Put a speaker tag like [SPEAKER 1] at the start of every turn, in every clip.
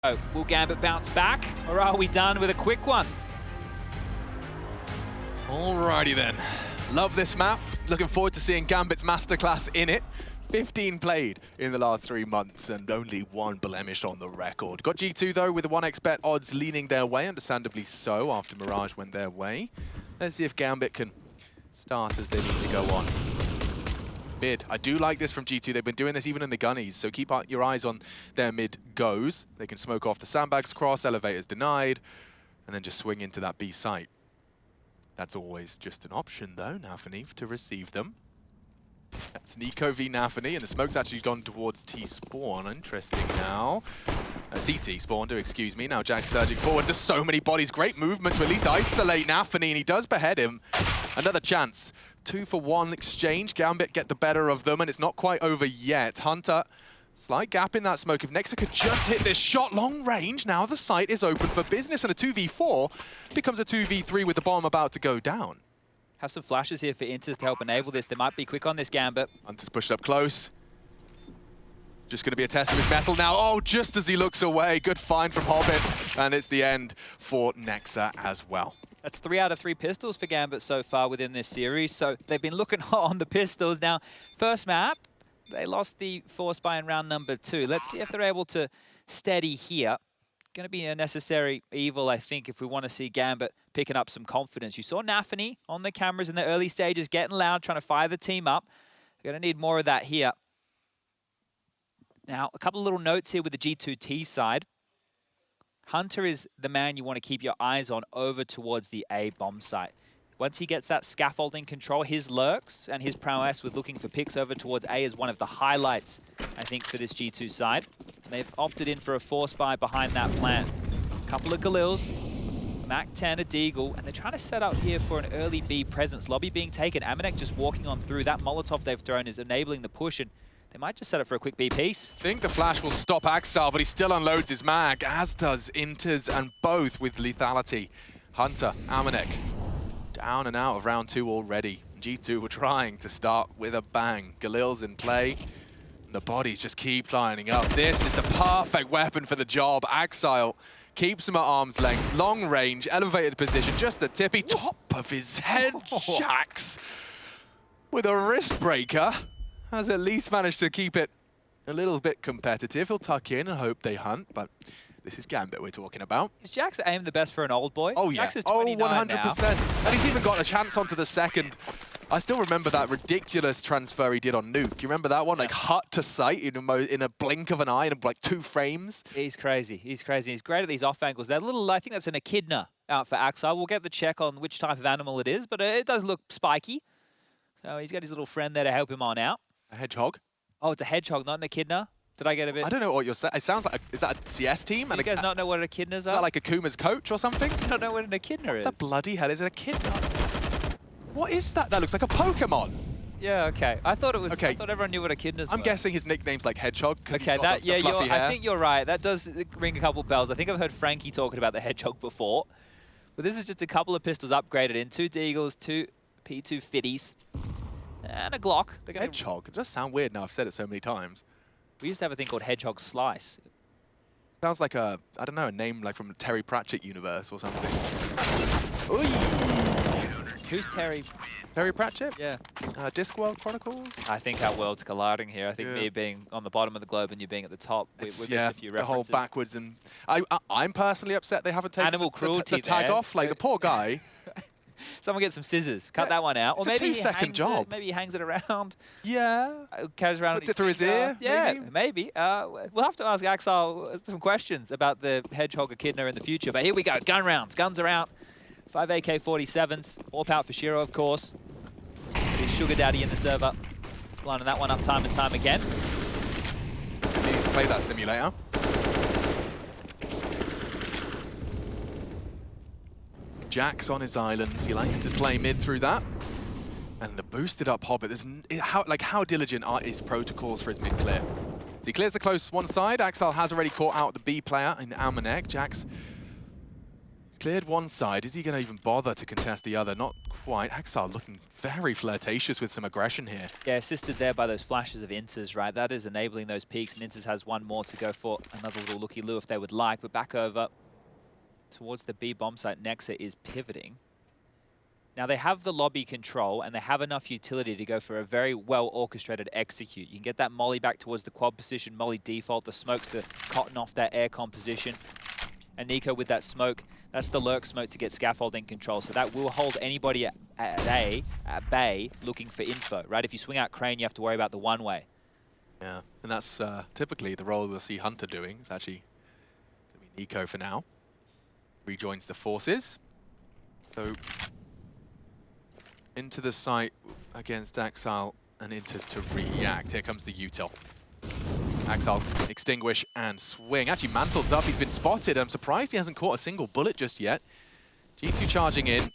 [SPEAKER 1] Oh, will Gambit bounce back, or are we done with a quick one?
[SPEAKER 2] Alrighty then. Love this map. Looking forward to seeing Gambit's masterclass in it. 15 played in the last 3 months and only 1 blemish on the record. Got G2 though with the 1x bet odds leaning their way, understandably so after Mirage went their way. Let's see if Gambit can start as they need to go on. Mid. I do like this from G2. They've been doing this even in the gunnies, so keep your eyes on their mid goes. They can smoke off the sandbags cross, elevators denied, and then just swing into that B site. That's always just an option though, Nafany, to receive them. That's Nico v Nafany, and the smoke's actually gone towards T-Spawn. Interesting now. CT Spawn, do excuse me. Now Jack's surging forward. There's so many bodies. Great movement to at least isolate Nafany, and he does behead him. Another chance. 2-for-1 exchange. Gambit get the better of them, and it's not quite over yet. Hunter, slight gap in that smoke. If Nexa could just hit this shot long range, now the site is open for business, and a 2v4 becomes a 2v3 with the bomb about to go down.
[SPEAKER 1] Have some flashes here for Inters to help enable this. They might be quick on this, Gambit.
[SPEAKER 2] Hunter's pushed up close. Just going to be a test of his metal now. Oh, just as he looks away. Good find from Hobbit, and it's the end for Nexa as well.
[SPEAKER 1] That's 3 out of 3 pistols for Gambit so far within this series, so they've been looking hot on the pistols. Now, first map, they lost the force buy in round number 2. Let's see if they're able to steady here. Going to be a necessary evil, I think, if we want to see Gambit picking up some confidence. You saw Nafany on the cameras in the early stages getting loud, trying to fire the team up. They're going to need more of that here. Now, a couple of little notes here with the G2T side. Hunter is the man you want to keep your eyes on over towards the A bomb site. Once he gets that scaffolding control, his lurks and his prowess with looking for picks over towards A is one of the highlights, I think, for this G2 side. And they've opted in for a force buy behind that plant. A couple of Galils, Mac-10, a Deagle, and they're trying to set up here for an early B presence. Lobby being taken, Amanek just walking on through. That Molotov they've thrown is enabling the push, and they might just set up for a quick B piece.
[SPEAKER 2] I think the flash will stop Axel, but he still unloads his mag, as does Inters, and both with lethality. Hunter, Amanek, down and out of round 2 already. G2 were trying to start with a bang. Galil's in play. The bodies just keep lining up. This is the perfect weapon for the job. Axel keeps him at arm's length. Long range, elevated position, just the tippy top of his head. Jax with a wrist breaker has at least managed to keep it a little bit competitive. He'll tuck in and hope they hunt, but this is Gambit we're talking about.
[SPEAKER 1] Is Jax aim the best for an old boy?
[SPEAKER 2] Oh, yeah.
[SPEAKER 1] Jax is 29
[SPEAKER 2] 100%. Now. And he's even got a chance onto the second. I still remember that ridiculous transfer he did on Nuke. You remember that one? Yeah. Like hut to sight in a blink of an eye in like 2 frames.
[SPEAKER 1] He's crazy. He's crazy. He's great at these off angles. That little, I think that's an echidna out for Axel. We'll get the check on which type of animal it is, but it does look spiky. So he's got his little friend there to help him on out.
[SPEAKER 2] A hedgehog?
[SPEAKER 1] Oh, it's a hedgehog, not an echidna. Did I get a bit?
[SPEAKER 2] I don't know what you're saying. It sounds like, is that a CS team?
[SPEAKER 1] You guys not know what echidnas are?
[SPEAKER 2] Is that like Akuma's coach or something?
[SPEAKER 1] I don't know what an echidna is.
[SPEAKER 2] What the bloody hell is an echidna? What is that? That looks like a Pokemon.
[SPEAKER 1] Yeah, okay. I thought it was.
[SPEAKER 2] Okay.
[SPEAKER 1] I thought everyone knew what echidnas were.
[SPEAKER 2] I'm guessing his nickname's like Hedgehog.
[SPEAKER 1] Okay, that yeah, I think you're right. That does ring a couple bells. I think I've heard Frankie talking about the hedgehog before, but this is just a couple of pistols upgraded in 2 Deagles, 2 P2 Fitties, and a Glock.
[SPEAKER 2] Hedgehog. It does sound weird now. I've said it so many times.
[SPEAKER 1] We used to have a thing called Hedgehog Slice.
[SPEAKER 2] Sounds like a, I don't know, a name like from the Terry Pratchett universe or something. Oy.
[SPEAKER 1] Who's Terry?
[SPEAKER 2] Terry Pratchett?
[SPEAKER 1] Yeah.
[SPEAKER 2] Discworld Chronicles?
[SPEAKER 1] I think our world's colliding here. I think me being on the bottom of the globe and you being at the top, we missed a few references.
[SPEAKER 2] The whole backwards. And I'm personally upset they haven't taken
[SPEAKER 1] animal cruelty
[SPEAKER 2] the tag off. Like, the poor guy.
[SPEAKER 1] Someone get some scissors, cut that one out.
[SPEAKER 2] It's
[SPEAKER 1] or maybe
[SPEAKER 2] a 2-second job.
[SPEAKER 1] Maybe he hangs it around.
[SPEAKER 2] Yeah.
[SPEAKER 1] Carries around.
[SPEAKER 2] Puts it through his ear.
[SPEAKER 1] Yeah, maybe. We'll have to ask Axel some questions about the hedgehog echidna in the future. But here we go. Gun rounds. Guns are out. 5 AK-47s. Warp out for Shiro, of course. His sugar daddy in the server. Lining that one up time and time again.
[SPEAKER 2] He needs to play that simulator. Jack's on his islands. He likes to play mid through that. And the boosted up Hobbit. How diligent are his protocols for his mid clear? So he clears the close one side. Axel has already caught out the B player in Amanek. Jack's cleared one side. Is he going to even bother to contest the other? Not quite. Exile looking very flirtatious with some aggression here.
[SPEAKER 1] Yeah, assisted there by those flashes of Inters, right? That is enabling those peaks, and Inters has one more to go for another little looky-loo if they would like. But back over towards the B bomb site, Nexa is pivoting. Now they have the lobby control, and they have enough utility to go for a very well-orchestrated execute. You can get that molly back towards the quad position, molly default, the smokes to cotton off that air composition. And Nico with that smoke, that's the lurk smoke to get scaffolding control. So that will hold anybody at bay looking for info, right? If you swing out Crane, you have to worry about the one-way.
[SPEAKER 2] Yeah, and that's typically the role we'll see Hunter doing. It's actually going to be Nico for now. Rejoins the forces. So into the site against Axile and Inters to react. Here comes the util. Axile extinguish and swing. Actually, Mantle's up. He's been spotted. I'm surprised he hasn't caught a single bullet just yet. G2 charging in.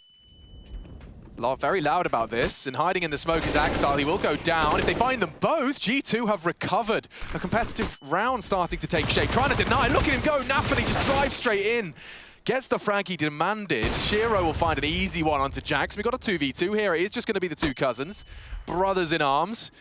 [SPEAKER 2] Very loud about this, and hiding in the smoke is Axile. He will go down. If they find them both, G2 have recovered. A competitive round starting to take shape. Trying to deny. Look at him go. Nafany just drives straight in. Gets the frag he demanded. Shiro will find an easy one onto Jax. We've got a 2v2 here. It is just going to be the two cousins. Brothers in arms.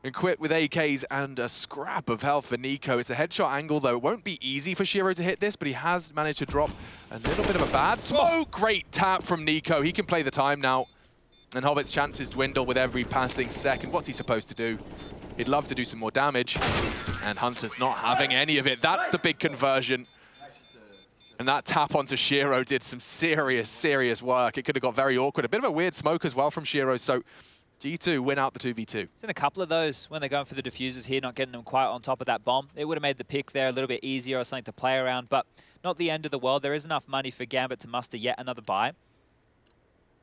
[SPEAKER 2] Equipped with AKs and a scrap of health for Nico. It's a headshot angle, though. It won't be easy for Shiro to hit this, but he has managed to drop a little bit of a bad smoke. Great tap from Nico. He can play the time now. And Hobbit's chances dwindle with every passing second. What's he supposed to do? He'd love to do some more damage. And Hunter's not having any of it. That's the big conversion. And that tap onto Shiro did some serious, serious work. It could have got very awkward. A bit of a weird smoke as well from Shiro. So G2 win out the 2v2.
[SPEAKER 1] It's in a couple of those when they're going for the diffusers here, not getting them quite on top of that bomb. It would have made the pick there a little bit easier or something to play around, but not the end of the world. There is enough money for Gambit to muster yet another buy.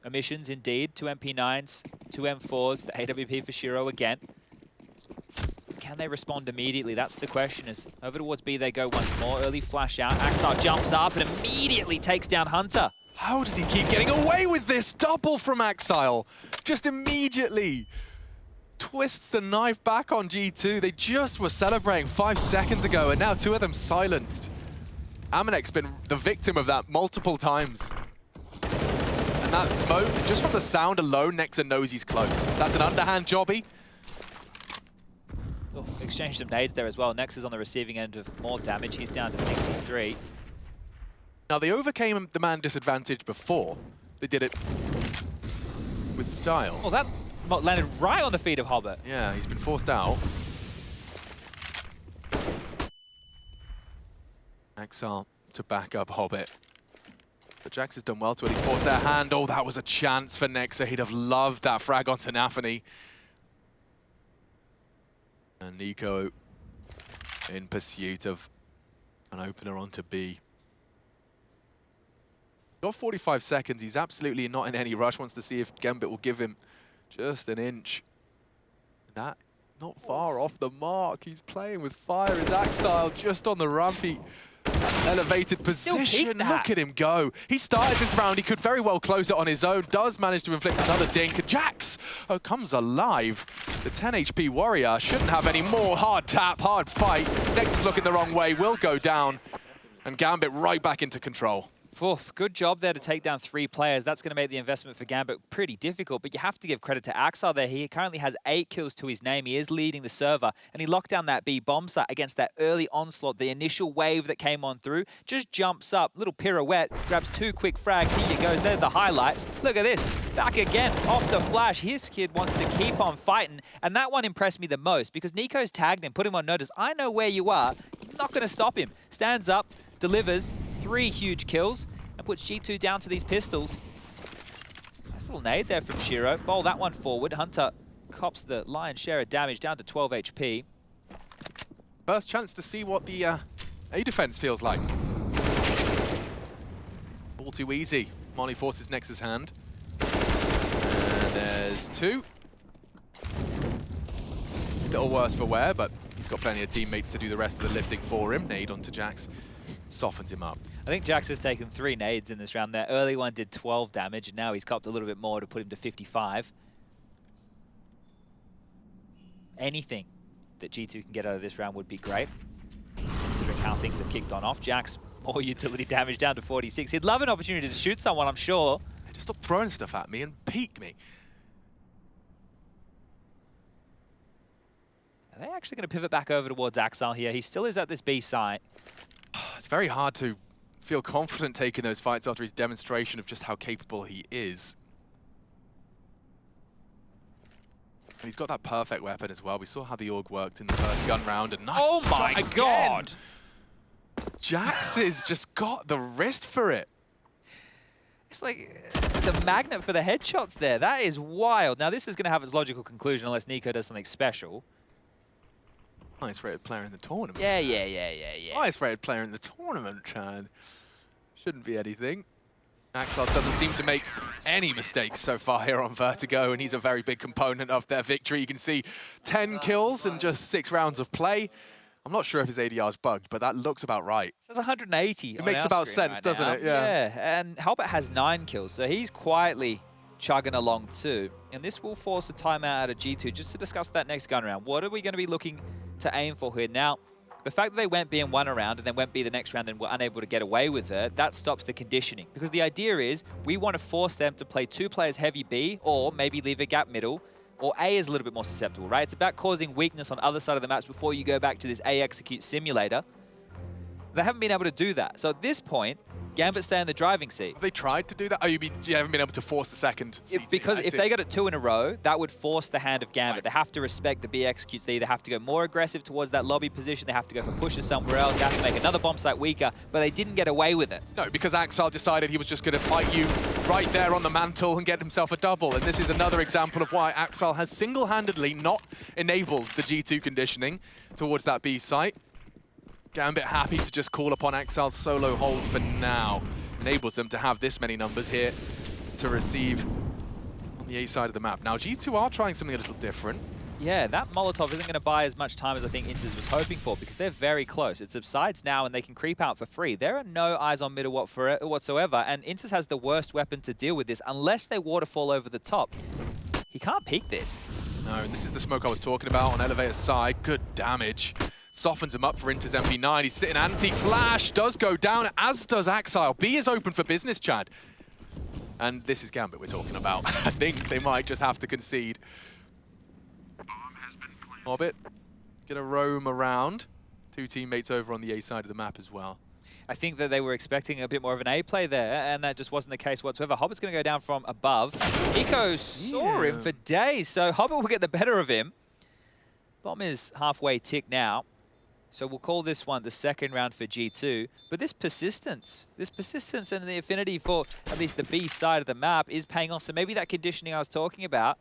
[SPEAKER 1] Emissions, indeed. 2 MP9s, 2 M4s, the AWP for Shiro again. Can they respond immediately? That's the question. As over towards B they go once more. Early flash out. Axile jumps up and immediately takes down Hunter.
[SPEAKER 2] How does he keep getting away with this? Double from Axile. Just immediately twists the knife back on G2. They just were celebrating 5 seconds ago, and now two of them silenced. Amanek's been the victim of that multiple times. And that smoke, just from the sound alone, Nexa knows he's close. That's an underhand jobby.
[SPEAKER 1] Exchange some nades there as well. Nexa's on the receiving end of more damage. He's down to 63.
[SPEAKER 2] Now, they overcame the man disadvantage before. They did it with style.
[SPEAKER 1] Oh, that landed right on the feet of Hobbit.
[SPEAKER 2] Yeah, he's been forced out. Axile to back up Hobbit. But Jax has done well to it. He's forced their hand. Oh, that was a chance for Nexa. He'd have loved that frag onto Nafany. And Nico in pursuit of an opener onto B. Got 45 seconds. He's absolutely not in any rush. Wants to see if Gambit will give him just an inch. That not far off the mark. He's playing with fire. His Axile just on the rampy elevated position. Look at him go. He started this round. He could very well close it on his own. Does manage to inflict another dink. And Jax comes alive. The 10 HP warrior shouldn't have any more. Hard tap, hard fight. Next is looking the wrong way. Will go down. And Gambit right back into control.
[SPEAKER 1] Oof, good job there to take down 3 players. That's going to make the investment for Gambit pretty difficult, but you have to give credit to Axile there. He currently has 8 kills to his name. He is leading the server, and he locked down that B bomb site against that early onslaught. The initial wave that came on through just jumps up, little pirouette, grabs 2 quick frags. Here he goes. There's the highlight. Look at this. Back again, off the flash. His kid wants to keep on fighting, and that one impressed me the most because Nico's tagged him, put him on notice. I know where you are. I'm not going to stop him. Stands up, delivers 3 huge kills, and puts G2 down to these pistols. Nice little nade there from Shiro. Bowl that one forward. Hunter cops the lion's share of damage, down to 12 HP.
[SPEAKER 2] First chance to see what the A defense feels like. All too easy. Molly forces Nexa's hand. And there's 2. A little worse for wear, but he's got plenty of teammates to do the rest of the lifting for him. Nade onto Jax. Softens him up.
[SPEAKER 1] I think Jax has taken 3 nades in this round. That early one did 12 damage, and now he's copped a little bit more to put him to 55. Anything that G2 can get out of this round would be great, considering how things have kicked on off. Jax more utility damage down to 46. He'd love an opportunity to shoot someone, I'm sure.
[SPEAKER 2] Just stop throwing stuff at me and peek me.
[SPEAKER 1] Are they actually going to pivot back over towards Axel here? He still is at this B site.
[SPEAKER 2] It's very hard to feel confident taking those fights after his demonstration of just how capable he is. And he's got that perfect weapon as well. We saw how the AUG worked in the first gun round. And
[SPEAKER 1] oh my god!
[SPEAKER 2] Jax has just got the wrist for it.
[SPEAKER 1] It's like, it's a magnet for the headshots there. That is wild. Now this is going to have its logical conclusion unless Nico does something special.
[SPEAKER 2] Highest rated player in the tournament.
[SPEAKER 1] Yeah.
[SPEAKER 2] Highest rated player in the tournament, Chad. Shouldn't be anything. Axel doesn't seem to make any mistakes so far here on Vertigo, and he's a very big component of their victory. You can see 10 kills in just 6 rounds of play. I'm not sure if his ADR's bugged, but that looks about right.
[SPEAKER 1] So it's 180.
[SPEAKER 2] It makes about sense,
[SPEAKER 1] right
[SPEAKER 2] doesn't
[SPEAKER 1] now.
[SPEAKER 2] it? Yeah.
[SPEAKER 1] And Halbert has 9 kills, so he's quietly chugging along too. And this will force a timeout out of G2 just to discuss that next gun round. What are we going to be looking to aim for here? Now, the fact that they went B in one round and then went B the next round and were unable to get away with it, that stops the conditioning. Because the idea is we want to force them to play 2 players heavy B or maybe leave a gap middle, or A is a little bit more susceptible, right? It's about causing weakness on other side of the maps before you go back to this A execute simulator. They haven't been able to do that. So at this point, Gambit stay in the driving seat.
[SPEAKER 2] Have they tried to do that? Oh, you mean you haven't been able to force the second seat?
[SPEAKER 1] Because if they got it 2 in a row, that would force the hand of Gambit.
[SPEAKER 2] Right.
[SPEAKER 1] They have to respect the B executes. They either have to go more aggressive towards that lobby position, they have to go for pushes somewhere else, they have to make another bomb site weaker, but they didn't get away with it.
[SPEAKER 2] No, because Axel decided he was just going to fight you right there on the mantle and get himself a double. And this is another example of why Axel has single-handedly not enabled the G2 conditioning towards that B site. Gambit happy to just call upon Axel's solo hold for now. Enables them to have this many numbers here to receive on the A side of the map. Now, G2 are trying something a little different.
[SPEAKER 1] Yeah, that Molotov isn't going to buy as much time as I think Inters was hoping for because they're very close. It subsides now and they can creep out for free. There are no eyes on middle whatsoever, and Inters has the worst weapon to deal with this unless they waterfall over the top. He can't peek this.
[SPEAKER 2] No, and this is the smoke I was talking about on Elevator's side. Good damage. Softens him up for Inter's MP9. He's sitting anti-flash, does go down, as does Axile. B is open for business, Chad. And this is Gambit we're talking about. I think they might just have to concede. Orbit, gonna roam around. 2 teammates over on the A side of the map as well.
[SPEAKER 1] I think that they were expecting a bit more of an A play there, and that just wasn't the case whatsoever. Hobbert's going to go down from above. Eco saw him for days, so Hobbit will get the better of him. Bomb is halfway tick now. So we'll call this one the second round for G2. But this persistence and the affinity for at least the B side of the map is paying off. So maybe that conditioning I was talking about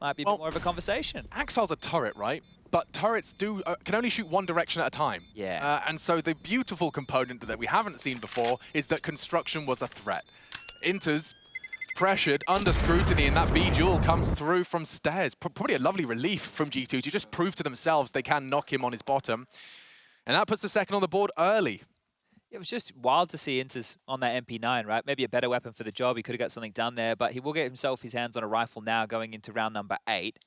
[SPEAKER 1] might be a bit more of a conversation.
[SPEAKER 2] Axile's a turret, right? But turrets can only shoot one direction at a time.
[SPEAKER 1] Yeah.
[SPEAKER 2] And so the beautiful component that we haven't seen before is that construction was a threat. Inter's pressured, under scrutiny, and that B duel comes through from stairs. Probably a lovely relief from G2 to just prove to themselves they can knock him on his bottom. And that puts the second on the board early.
[SPEAKER 1] It was just wild to see Inters on that MP9, right? Maybe a better weapon for the job. He could have got something done there, but he will get himself his hands on a rifle now going into round number 8.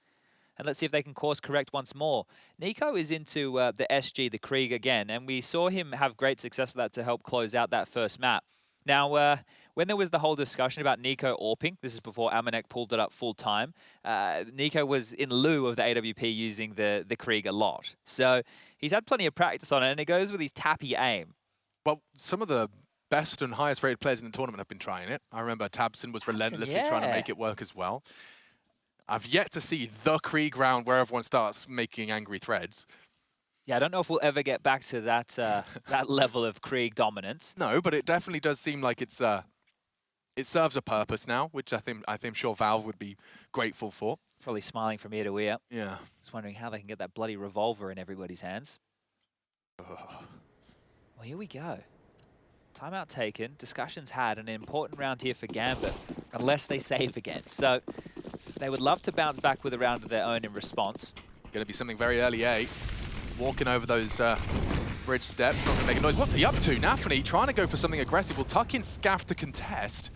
[SPEAKER 1] And let's see if they can course correct once more. Nico is into the SG, the Krieg again, and we saw him have great success with that to help close out that first map. Now, when there was the whole discussion about Nico AWPing, this is before Amanek pulled it up full time, Nico was in lieu of the AWP using the Krieg a lot. So he's had plenty of practice on it, and it goes with his tappy aim.
[SPEAKER 2] Well, some of the best and highest rated players in the tournament have been trying it. I remember Tabson was relentlessly trying to make it work as well. I've yet to see the Krieg round where everyone starts making angry threads.
[SPEAKER 1] Yeah, I don't know if we'll ever get back to that that level of Krieg dominance.
[SPEAKER 2] No, but it definitely does seem like it serves a purpose now, which I'm sure Valve would be grateful for.
[SPEAKER 1] Probably smiling from ear to ear.
[SPEAKER 2] Yeah.
[SPEAKER 1] Just wondering how they can get that bloody revolver in everybody's hands.
[SPEAKER 2] Ugh.
[SPEAKER 1] Well, here we go. Timeout taken. Discussions had. An important round here for Gambit, unless they save again. So they would love to bounce back with a round of their own in response.
[SPEAKER 2] Going to be something very early, eh? Walking over those bridge steps, not going to make a noise. What's he up to? Nafany trying to go for something aggressive. Will tuck in Scaff to contest.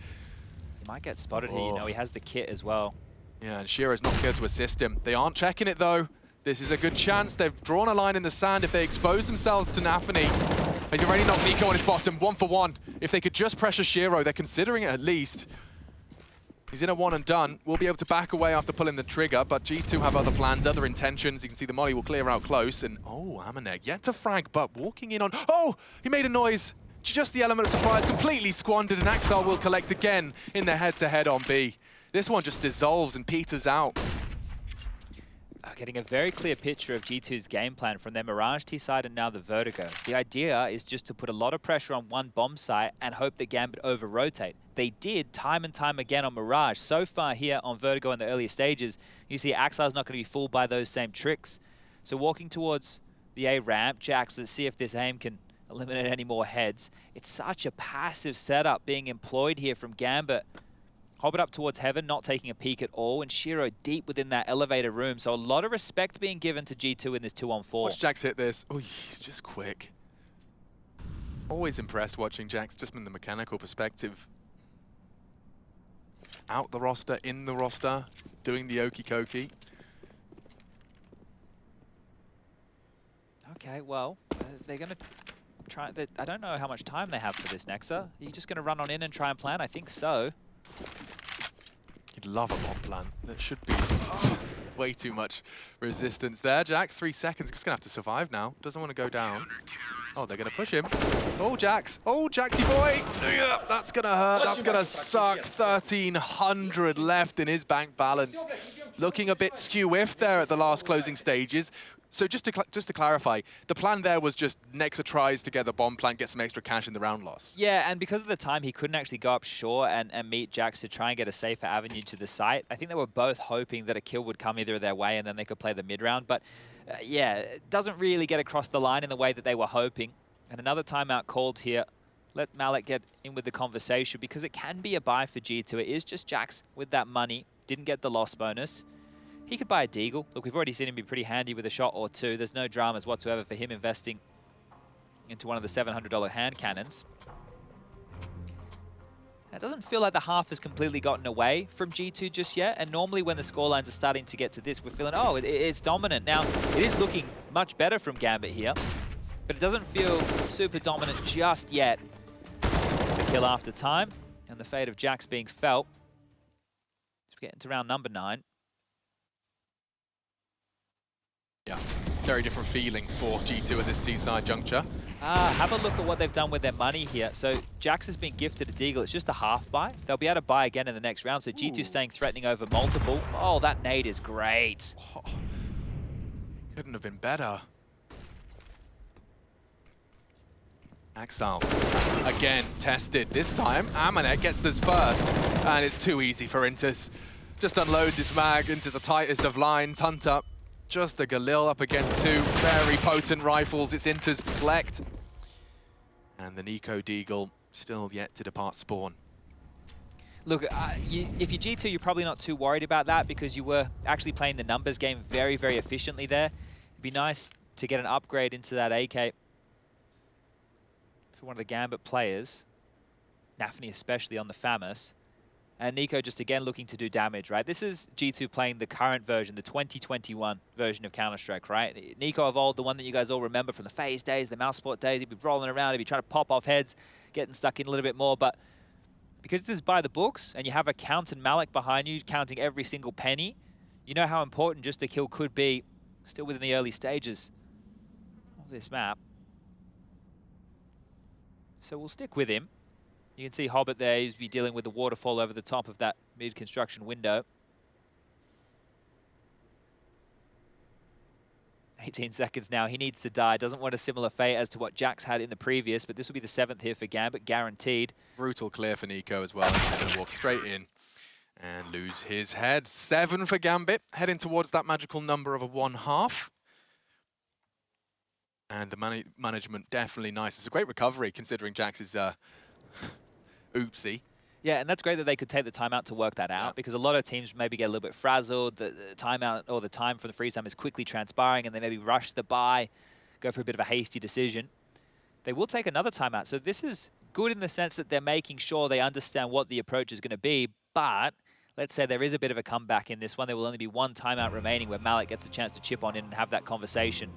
[SPEAKER 1] He might get spotted here. You know, he has the kit as well.
[SPEAKER 2] Yeah, and Shiro's not here to assist him. They aren't checking it, though. This is a good chance. They've drawn a line in the sand. If they expose themselves to Nafany, He's already knocked Nico on his bottom, 1 for 1. If they could just pressure Shiro, they're considering it at least. He's in a one and done. We'll be able to back away after pulling the trigger, but G2 have other plans, other intentions. You can see the molly will clear out close, and oh, Amanek yet to frag, but walking in on, oh, he made a noise. Just the element of surprise, completely squandered, and Axel will collect again in the head-to-head on B. This one just dissolves and peters out.
[SPEAKER 1] Getting a very clear picture of G2's game plan from their Mirage T side and now the Vertigo. The idea is just to put a lot of pressure on one bomb site and hope that Gambit over-rotate. They did time and time again on Mirage. So far here on Vertigo in the earlier stages, you see Axel's not going to be fooled by those same tricks. So walking towards the A ramp, Jax, let's see if this aim can eliminate any more heads. It's such a passive setup being employed here from Gambit. Hobbit up towards Heaven, not taking a peek at all, and Shiro deep within that elevator room. So a lot of respect being given to G2 in this 2-on-4.
[SPEAKER 2] Watch Jax hit this. Oh, he's just quick. Always impressed watching Jax, just from the mechanical perspective. Out the roster, in the roster, doing the okie-kokie.
[SPEAKER 1] Okay, well, they're going to try... I don't know how much time they have for this, Nexa. Are you just going to run on in and try and plan? I think so.
[SPEAKER 2] You'd love a bomb plan. That should be way too much resistance there. Jax, 3 seconds. Just going to have to survive now. Doesn't want to go down. Oh, they're going to push him. Oh, Jax. Oh, Jaxy boy. Yeah, that's going to hurt. That's going to suck. 1,300 left in his bank balance. Looking a bit skew-whiff there at the last closing stages. So just to clarify, the plan there was just Nexa tries to get the bomb plant, get some extra cash in the round loss.
[SPEAKER 1] Yeah, and because of the time, he couldn't actually go up shore and meet Jax to try and get a safer avenue to the site. I think they were both hoping that a kill would come either their way and then they could play the mid-round. But yeah, it doesn't really get across the line in the way that they were hoping. And another timeout called here. Let Malik get in with the conversation because it can be a buy for G2. It is just Jax with that money. Didn't get the loss bonus. He could buy a Deagle. Look, we've already seen him be pretty handy with a shot or two. There's no dramas whatsoever for him investing into one of the $700 hand cannons. It doesn't feel like the half has completely gotten away from G2 just yet. And normally when the scorelines are starting to get to this, we're feeling, oh, it's dominant. Now, it is looking much better from Gambit here, but it doesn't feel super dominant just yet. The kill after time and the fate of Jax being felt. As we get into round number 9.
[SPEAKER 2] Yeah, very different feeling for G2 at this T-side juncture.
[SPEAKER 1] Have a look at what they've done with their money here. So Jax has been gifted a Deagle. It's just a half buy. They'll be able to buy again in the next round. So G2 staying threatening over multiple. Oh, that nade is great.
[SPEAKER 2] Oh, couldn't have been better. Axel, again, tested. This time, Amanek gets this first. And it's too easy for Intus. Just unloads his mag into the tightest of lines. Hunter. Just a Galil up against 2 very potent rifles. It's Intus to collect. And the Nico Deagle still yet to depart spawn.
[SPEAKER 1] Look, if you're G2, you're probably not too worried about that because you were actually playing the numbers game very, very efficiently there. It'd be nice to get an upgrade into that AK for one of the Gambit players. Nafny especially on the FAMAS. And Nico just again looking to do damage, right? This is G2 playing the current version, the 2021 version of Counter-Strike, right? Nico of old, the one that you guys all remember from the FaZe days, the Mousesport days, he'd be rolling around, he'd be trying to pop off heads, getting stuck in a little bit more, but because this is by the books, and you have a Count and Malik behind you, counting every single penny, you know how important just a kill could be, still within the early stages of this map. So we'll stick with him. You can see Hobbit there, he's be dealing with the waterfall over the top of that mid-construction window. 18 seconds now, he needs to die. Doesn't want a similar fate as to what Jax had in the previous, but this will be the 7th here for Gambit, guaranteed.
[SPEAKER 2] Brutal clear for Nico as well. He's going to walk straight in and lose his head. 7 for Gambit, heading towards that magical number of a 1/2. And the management definitely nice. It's a great recovery considering Jax is oopsie.
[SPEAKER 1] Yeah, and that's great that they could take the time out to work that out because a lot of teams maybe get a little bit frazzled. The timeout or the time for the freeze time is quickly transpiring and they maybe rush the buy, go for a bit of a hasty decision. They will take another timeout. So this is good in the sense that they're making sure they understand what the approach is going to be. But let's say there is a bit of a comeback in this one. There will only be one timeout remaining where Malik gets a chance to chip on in and have that conversation.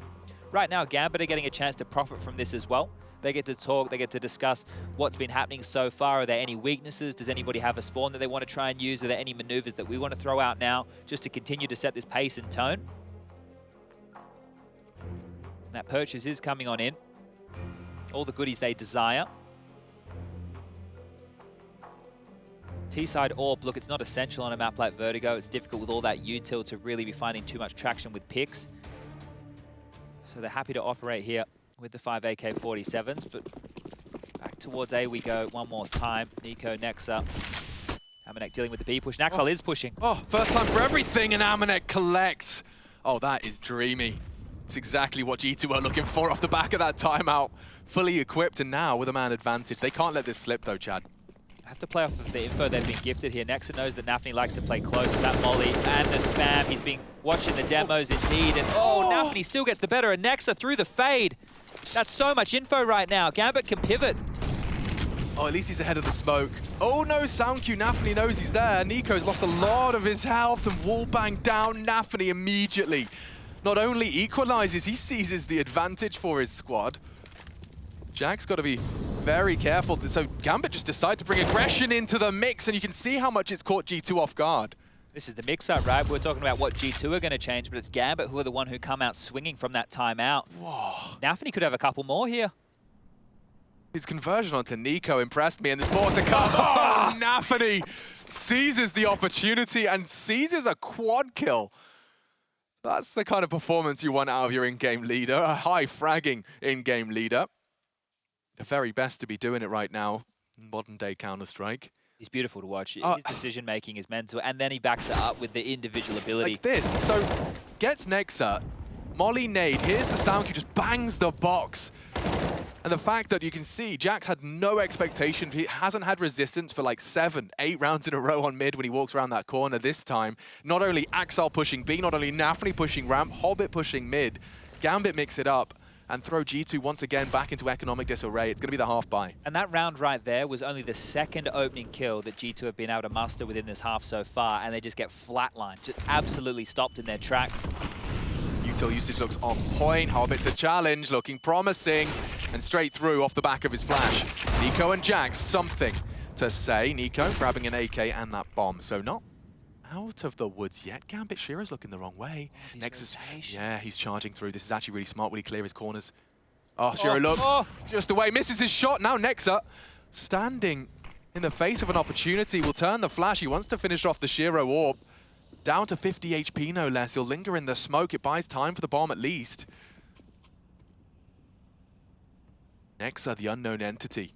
[SPEAKER 1] Right now, Gambit are getting a chance to profit from this as well. They get to talk, they get to discuss what's been happening so far. Are there any weaknesses? Does anybody have a spawn that they want to try and use? Are there any maneuvers that we want to throw out now just to continue to set this pace and tone? That purchase is coming on in. All the goodies they desire. T-side AWP, look, it's not essential on a map like Vertigo. It's difficult with all that util to really be finding too much traction with picks. So they're happy to operate here with the 5 AK-47s, but back towards A we go one more time. Nico, Nexa, Amanek dealing with the B push. Naxal is pushing.
[SPEAKER 2] Oh, first time for everything, and Amanek collects. Oh, that is dreamy. It's exactly what G2 are looking for off the back of that timeout. Fully equipped, and now with a man advantage. They can't let this slip though, Chad.
[SPEAKER 1] Have to play off of the info they've been gifted here. Nexa knows that Nafny likes to play close. That molly and the spam. He's been watching the demos indeed. And Nafny still gets the better. And Nexa through the fade. That's so much info right now. Gambit can pivot.
[SPEAKER 2] Oh, at least he's ahead of the smoke. Oh no, Soundcue, Nafny knows he's there. Nico's lost a lot of his health and wallbang down Nafny immediately. Not only equalizes, he seizes the advantage for his squad. Jack's got to be very careful. So Gambit just decide to bring aggression into the mix, and you can see how much it's caught G2 off guard.
[SPEAKER 1] This is the mix-up, right? We're talking about what G2 are going to change, but it's Gambit who are the one who come out swinging from that timeout.
[SPEAKER 2] Whoa.
[SPEAKER 1] Nafny could have a couple more here.
[SPEAKER 2] His conversion onto Nico impressed me, and there's more to come. Oh, Nafny seizes the opportunity and seizes a quad kill. That's the kind of performance you want out of your in-game leader, a high fragging in-game leader. The very best to be doing it right now, modern day Counter-Strike.
[SPEAKER 1] He's beautiful to watch. His decision-making is mental, and then he backs it up with the individual ability.
[SPEAKER 2] Like this, so gets Nexa, molly nade, here's the Soundcue, just bangs the box. And the fact that you can see Jax had no expectation, he hasn't had resistance for like 7, 8 rounds in a row on mid when he walks around that corner this time. Not only Axel pushing B, not only Nafny pushing ramp, Hobbit pushing mid, Gambit mix it up and throw G2 once again back into economic disarray. It's going to be the half buy.
[SPEAKER 1] And that round right there was only the second opening kill that G2 have been able to muster within this half so far, and they just get flatlined, just absolutely stopped in their tracks.
[SPEAKER 2] Util usage looks on point. Hobbit's a challenge, looking promising, and straight through off the back of his flash. Nico and Jax, something to say. Nico grabbing an AK and that bomb, so not out of the woods yet. Gambit, Shiro's looking the wrong way. Nexus, yeah, he's charging through. This is actually really smart. Will he clear his corners? Oh, Shiro looks just away, misses his shot. Now Nexa, standing in the face of an opportunity, will turn the flash. He wants to finish off the Shiro AWP. Down to 50 HP, no less. He'll linger in the smoke. It buys time for the bomb at least. Nexa, the unknown entity.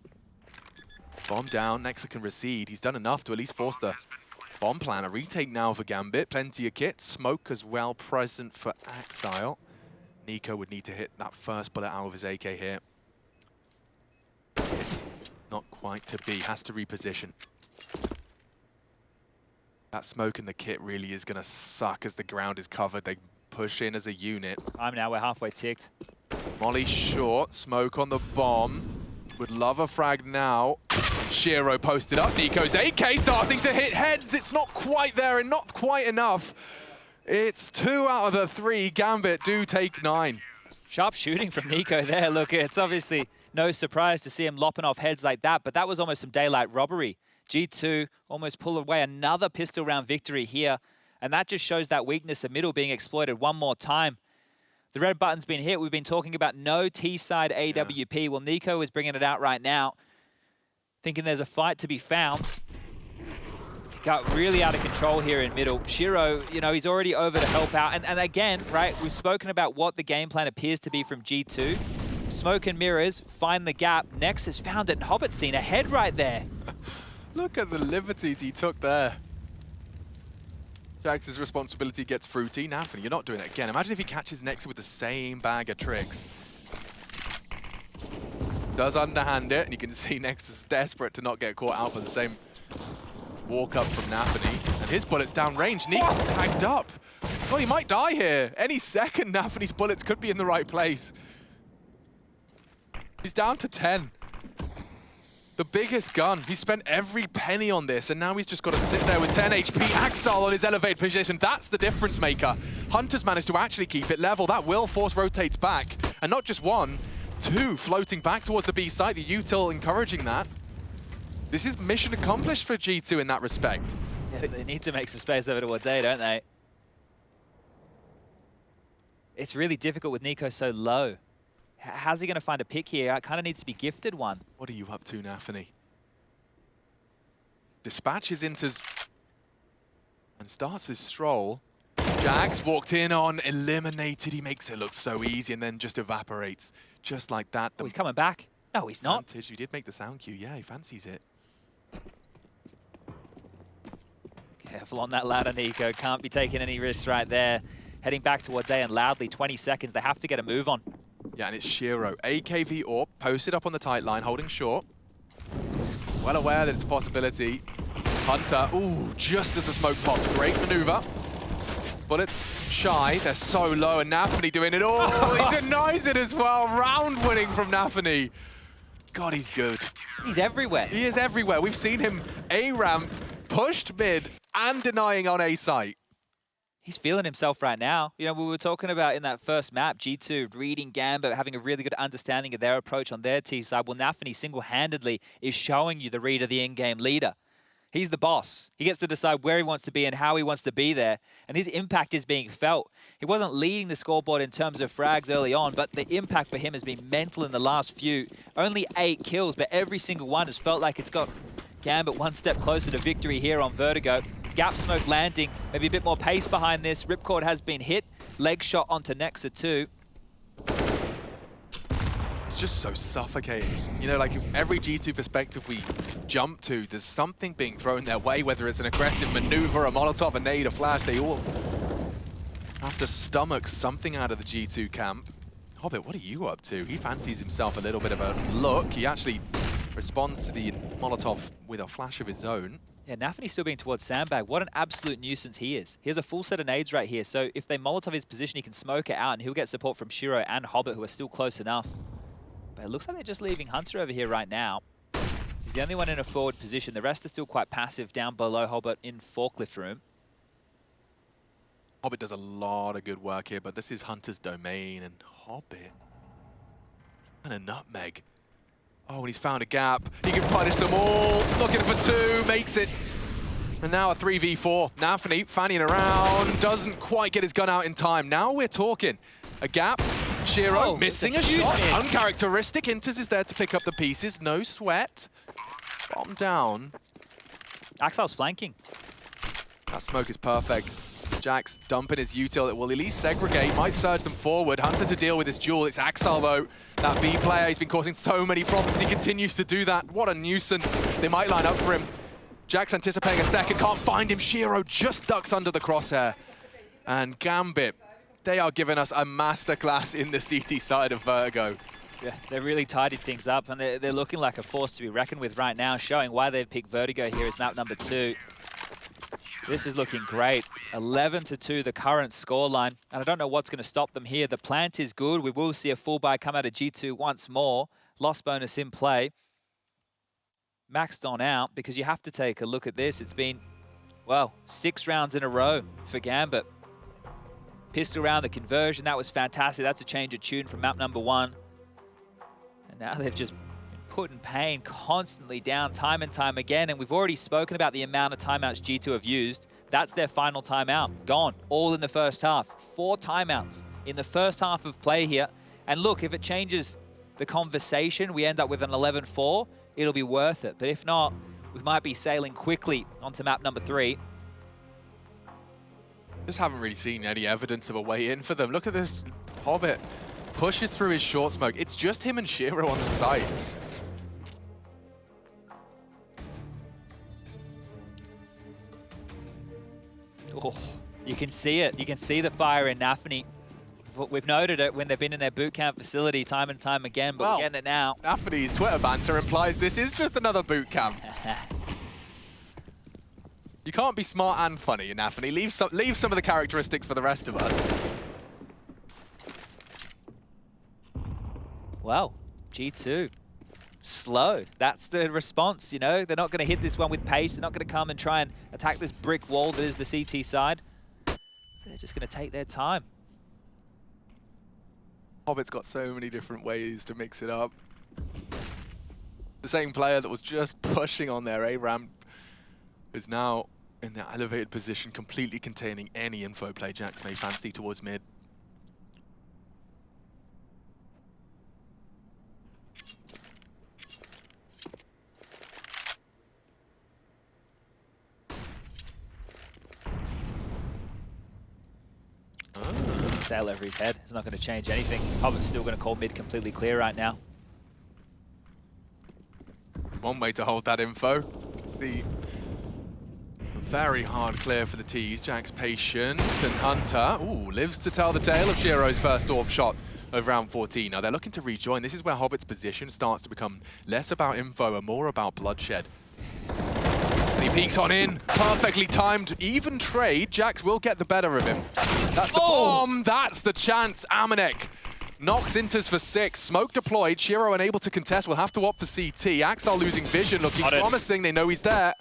[SPEAKER 2] Bomb down. Nexa can recede. He's done enough to at least force the bomb plan. A retake now for Gambit. Plenty of kit. Smoke as well present for Axile. Nico would need to hit that first bullet out of his AK here. Not quite to be. Has to reposition. That smoke in the kit really is going to suck as the ground is covered. They push in as a unit.
[SPEAKER 1] Time now, we're halfway ticked.
[SPEAKER 2] Molly short, smoke on the bomb. Would love a frag now. Shiro posted up. Nico's AK starting to hit heads. It's not quite there and not quite enough. It's 2 out of the 3. Gambit do take 9.
[SPEAKER 1] Sharp shooting from Nico there. Look, it's obviously no surprise to see him lopping off heads like that, but that was almost some daylight robbery. G2 almost pull away another pistol round victory here, and that just shows that weakness of middle being exploited one more time. The red button's been hit. We've been talking about no T-side AWP. Yeah. Well, Nico is bringing it out right now, thinking there's a fight to be found. He got really out of control here in middle. Shiro, you know, he's already over to help out. And again, right, we've spoken about what the game plan appears to be from G2. Smoke and mirrors, find the gap. Nex has found it, and Hobbit's seen a head right there.
[SPEAKER 2] Look at the liberties he took there. Jax's responsibility gets fruity. Nafny, you're not doing it again. Imagine if he catches Nexa with the same bag of tricks. Does underhand it, and you can see Nexa's desperate to not get caught out for the same walk up from Nafny. And his bullet's downrange. Nico tagged up. Oh, he might die here. Any second, Nafny's bullets could be in the right place. He's down to 10. The biggest gun. He spent every penny on this, and now he's just got to sit there with 10 HP. Axel on his elevated position. That's the difference maker. Hunter's managed to actually keep it level. That will force rotates back. And not just 1, 2 floating back towards the B site, the util encouraging that. This is mission accomplished for G2 in that respect.
[SPEAKER 1] Yeah, they need to make some space over towards A, don't they? It's really difficult with Nico so low. How's he going to find a pick here? It kind of needs to be gifted one.
[SPEAKER 2] What are you up to, Nafany? Dispatches enters and starts his stroll. Jax walked in on, eliminated. He makes it look so easy and then just evaporates. Just like that.
[SPEAKER 1] Oh, he's coming back. No, he's not.
[SPEAKER 2] He did make the sound cue. Yeah, he fancies it.
[SPEAKER 1] Careful on that ladder, Nico. Can't be taking any risks right there. Heading back towards A and loudly, 20 seconds. They have to get a move on.
[SPEAKER 2] Yeah, and it's Shiro. AKV AWP posted up on the tight line, holding short. He's well aware that it's a possibility. Hunter, ooh, just as the smoke pops. Great maneuver. Bullets shy, they're so low, and Nafany doing it all. He denies it as well. Round winning from Nafany. God, he's good.
[SPEAKER 1] He's everywhere.
[SPEAKER 2] He is everywhere. We've seen him A-ramp, pushed mid, and denying on A site.
[SPEAKER 1] He's feeling himself right now. You know, we were talking about in that first map, G2 reading Gambit, having a really good understanding of their approach on their T side. Well, Nafany single-handedly is showing you the read of the in-game leader. He's the boss. He gets to decide where he wants to be and how he wants to be there. And his impact is being felt. He wasn't leading the scoreboard in terms of frags early on, but the impact for him has been mental in the last few. Only 8 kills, but every single one has felt like it's got Gambit one step closer to victory here on Vertigo. Gap smoke landing, maybe a bit more pace behind this. Ripcord has been hit. Leg shot onto Nexa too.
[SPEAKER 2] It's just so suffocating. You know, like every G2 perspective we jump to, there's something being thrown their way, whether it's an aggressive maneuver, a Molotov, a nade, a flash, they all have to stomach something out of the G2 camp. Hobbit, what are you up to? He fancies himself a little bit of a look. He actually responds to the Molotov with a flash of his own.
[SPEAKER 1] Yeah, Nafany's still being towards Sandbag. What an absolute nuisance he is. He has a full set of nades right here, so if they Molotov his position, he can smoke it out, and he'll get support from Shiro and Hobbit, who are still close enough. But it looks like they're just leaving Hunter over here right now. He's the only one in a forward position. The rest are still quite passive down below Hobbit in forklift room.
[SPEAKER 2] Hobbit does a lot of good work here, but this is Hunter's domain, and Hobbit and a nutmeg. Oh, and he's found a gap. He can punish them all. Looking for 2, makes it. And now a 3v4. Nafany fanning around, doesn't quite get his gun out in time. Now we're talking. A gap. Shiro missing a shot. Uncharacteristic. Inters is there to pick up the pieces. No sweat. Bomb down.
[SPEAKER 1] Axel's flanking.
[SPEAKER 2] That smoke is perfect. Jax dumping his util that will at least segregate, might surge them forward. Hunter to deal with this duel. It's Axel though. That B player, he's been causing so many problems. He continues to do that. What a nuisance. They might line up for him. Jax anticipating a second, can't find him. Shiro just ducks under the crosshair. And Gambit, they are giving us a masterclass in the CT side of Vertigo.
[SPEAKER 1] Yeah, they're really tidied things up, and they're looking like a force to be reckoned with right now, showing why they've picked Vertigo here as map number 2. This is looking great. 11-2, the current scoreline. And I don't know what's going to stop them here. The plant is good. We will see a full buy come out of G2 once more. Loss bonus in play. Maxed on out, because you have to take a look at this. It's been, well, 6 rounds in a row for Gambit. Pistol round, the conversion, that was fantastic. That's a change of tune from map number 1. And now they've just put in pain constantly down time and time again, and we've already spoken about the amount of timeouts G2 have used. That's their final timeout. Gone. All in the first half. 4 timeouts in the first half of play here. And look, if it changes the conversation, we end up with an 11-4, it'll be worth it. But if not, we might be sailing quickly onto map number 3.
[SPEAKER 2] Just haven't really seen any evidence of a way in for them. Look at this. Hobbit pushes through his short smoke. It's just him and Shiro on the site.
[SPEAKER 1] Oh, you can see it. You can see the fire in Nafany. We've noted it when they've been in their boot camp facility time and time again, but we're getting it now.
[SPEAKER 2] Nafany's Twitter banter implies this is just another boot camp. You can't be smart and funny, Nafany. Leave some of the characteristics for the rest of us.
[SPEAKER 1] Well, G2. Slow. That's the response, you know? They're not going to hit this one with pace. They're not going to come and try and attack this brick wall that is the CT side. They're just going to take their time.
[SPEAKER 2] Hobbit's got so many different ways to mix it up. The same player that was just pushing on their A ramp is now in the elevated position, completely containing any info play Jax may fancy towards mid.
[SPEAKER 1] Sail over his head. It's not going to change anything. Hobbit's still going to call mid completely clear right now.
[SPEAKER 2] One way to hold that info. You can see a very hard clear for the T's. Jax patient and Hunter, lives to tell the tale of Shiro's first orb shot of round 14. Now they're looking to rejoin. This is where Hobbit's position starts to become less about info and more about bloodshed. And he peeks on in, perfectly timed, even trade. Jax will get the better of him. That's the bomb, that's the chance. Amanek knocks Inters for 6. Smoke deployed, Shiro unable to contest, will have to opt for CT. Axel losing vision, looking promising, they know he's there.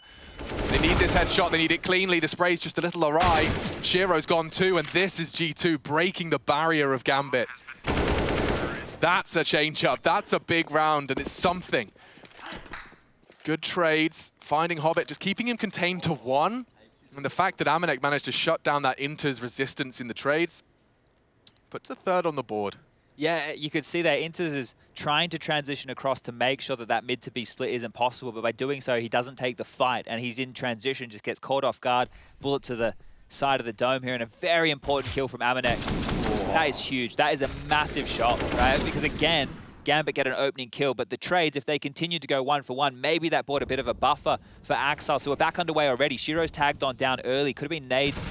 [SPEAKER 2] They need this headshot, they need it cleanly. The spray's just a little awry. Shiro's gone too, and this is G2 breaking the barrier of Gambit. That's a change-up, that's a big round, and it's something. Good trades, finding Hobbit, just keeping him contained to 1. And the fact that Amanek managed to shut down that Inter's resistance in the trades puts a third on the board.
[SPEAKER 1] Yeah, you could see that Inters is trying to transition across to make sure that that mid to B split isn't possible, but by doing so, he doesn't take the fight, and he's in transition, just gets caught off guard, bullet to the side of the dome here, and a very important kill from Amanek. That is huge. That is a massive shot, right? Because again, Gambit get an opening kill, but the trades, if they continue to go 1-for-1, maybe that brought a bit of a buffer for Axel. So we're back underway already. Shiro's tagged on down early. Could have been nades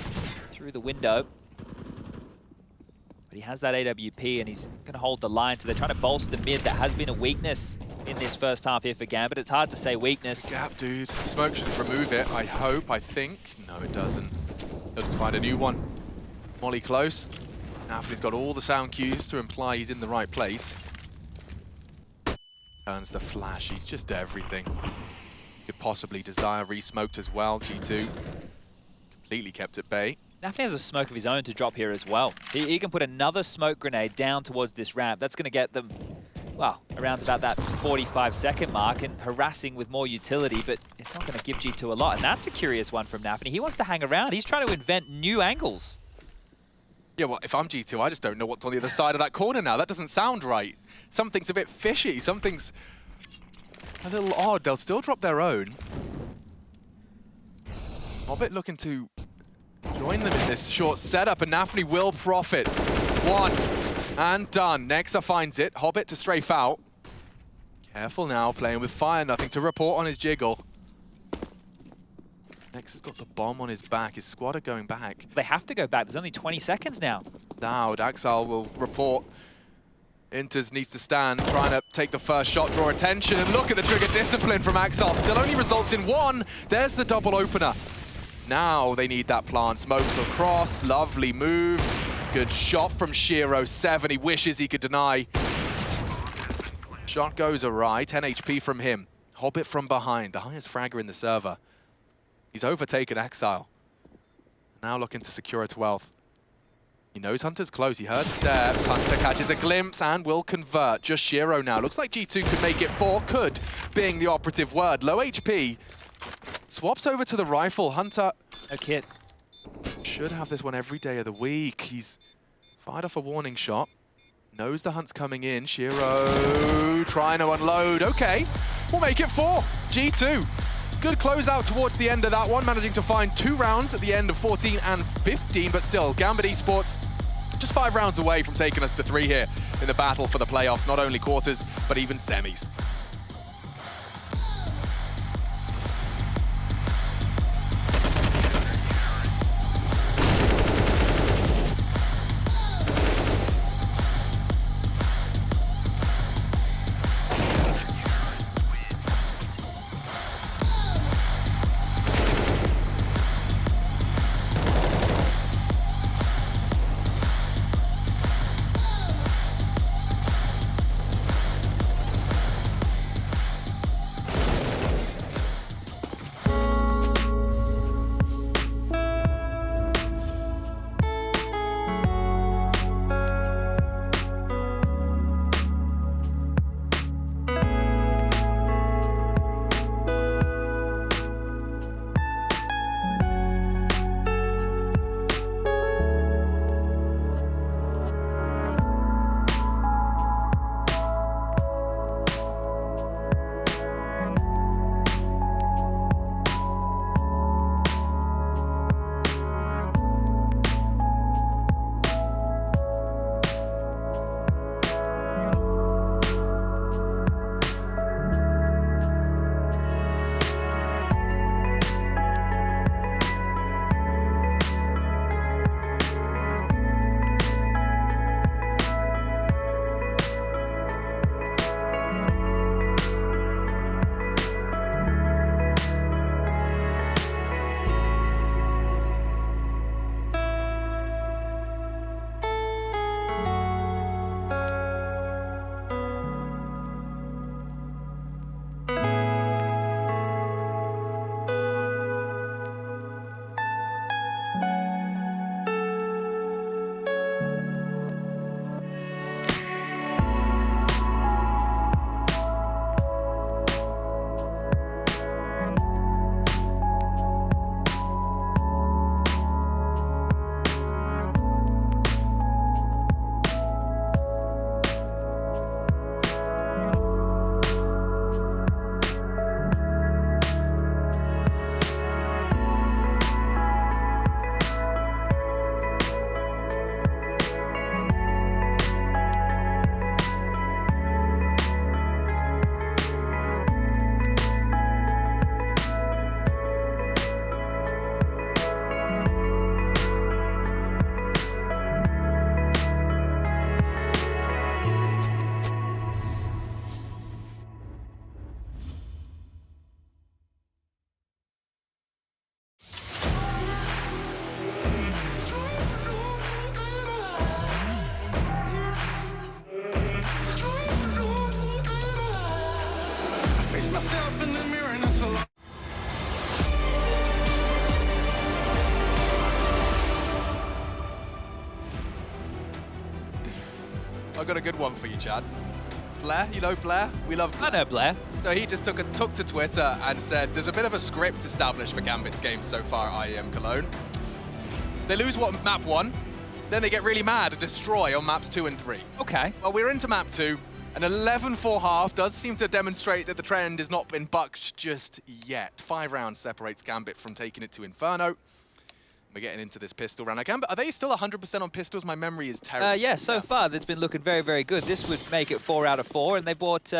[SPEAKER 1] through the window. But he has that AWP, and he's going to hold the line. So they're trying to bolster mid. That has been a weakness in this first half here for Gambit. It's hard to say weakness.
[SPEAKER 2] Gap, dude. Smoke should remove it, I hope, I think. No, it doesn't. Let's find a new one. Molly close. Nafny's got all the sound cues to imply he's in the right place. Turns the flash, he's just everything. Could possibly desire re-smoked as well. G2 completely kept at bay.
[SPEAKER 1] Nafny has a smoke of his own to drop here as well. He can put another smoke grenade down towards this ramp. That's going to get them, well, around about that 45-second mark and harassing with more utility, but it's not going to give G2 a lot. And that's a curious one from Nafny. He wants to hang around. He's trying to invent new angles.
[SPEAKER 2] Yeah, well, if I'm G2, I just don't know what's on the other side of that corner now. That doesn't sound right. Something's a bit fishy. Something's a little odd. They'll still drop their own. Hobbit looking to join them in this short setup, and Nafny will profit. 1 and done. Nexa finds it. Hobbit to strafe out. Careful now, playing with fire. Nothing to report on his jiggle. Nexa's got the bomb on his back. His squad are going back.
[SPEAKER 1] They have to go back. There's only 20 seconds now.
[SPEAKER 2] Now, Axel will report. Inters needs to stand, trying to take the first shot, draw attention, and look at the trigger discipline from Axel. Still only results in 1. There's the double opener. Now they need that plant. Smokes across, lovely move. Good shot from Shiro, 7. He wishes he could deny. Shot goes awry, 10 HP from him. Hobbit from behind, the highest fragger in the server. He's overtaken Exile. Now looking to secure a 12th. He knows Hunter's close, he heard steps. Hunter catches a glimpse and will convert. Just Shiro now. Looks like G2 could make it 4. Could, being the operative word. Low HP. Swaps over to the rifle. Hunter...
[SPEAKER 1] No kit.
[SPEAKER 2] Should have this one every day of the week. He's fired off a warning shot. Knows the hunt's coming in. Shiro trying to unload. Okay, we'll make it 4. G2. Good closeout towards the end of that one, managing to find 2 rounds at the end of 14 and 15, but still, Gambit Esports just 5 rounds away from taking us to 3 here in the battle for the playoffs, not only quarters, but even semis. I got a good one for you, Chad. Blair, you know Blair? We love Blair.
[SPEAKER 1] I know Blair.
[SPEAKER 2] So he just took to Twitter and said, there's a bit of a script established for Gambit's games so far at IEM Cologne. They lose map 1, then they get really mad and destroy on maps 2 and 3.
[SPEAKER 1] Okay.
[SPEAKER 2] Well, we're into map 2. An 11-4 half does seem to demonstrate that the trend has not been bucked just yet. 5 rounds separates Gambit from taking it to Inferno. We're getting into this pistol round. Now, Gambit, are they still 100% on pistols? My memory is terrible.
[SPEAKER 1] Yeah, so far it's been looking very, very good. This would make it 4 out of 4, and they bought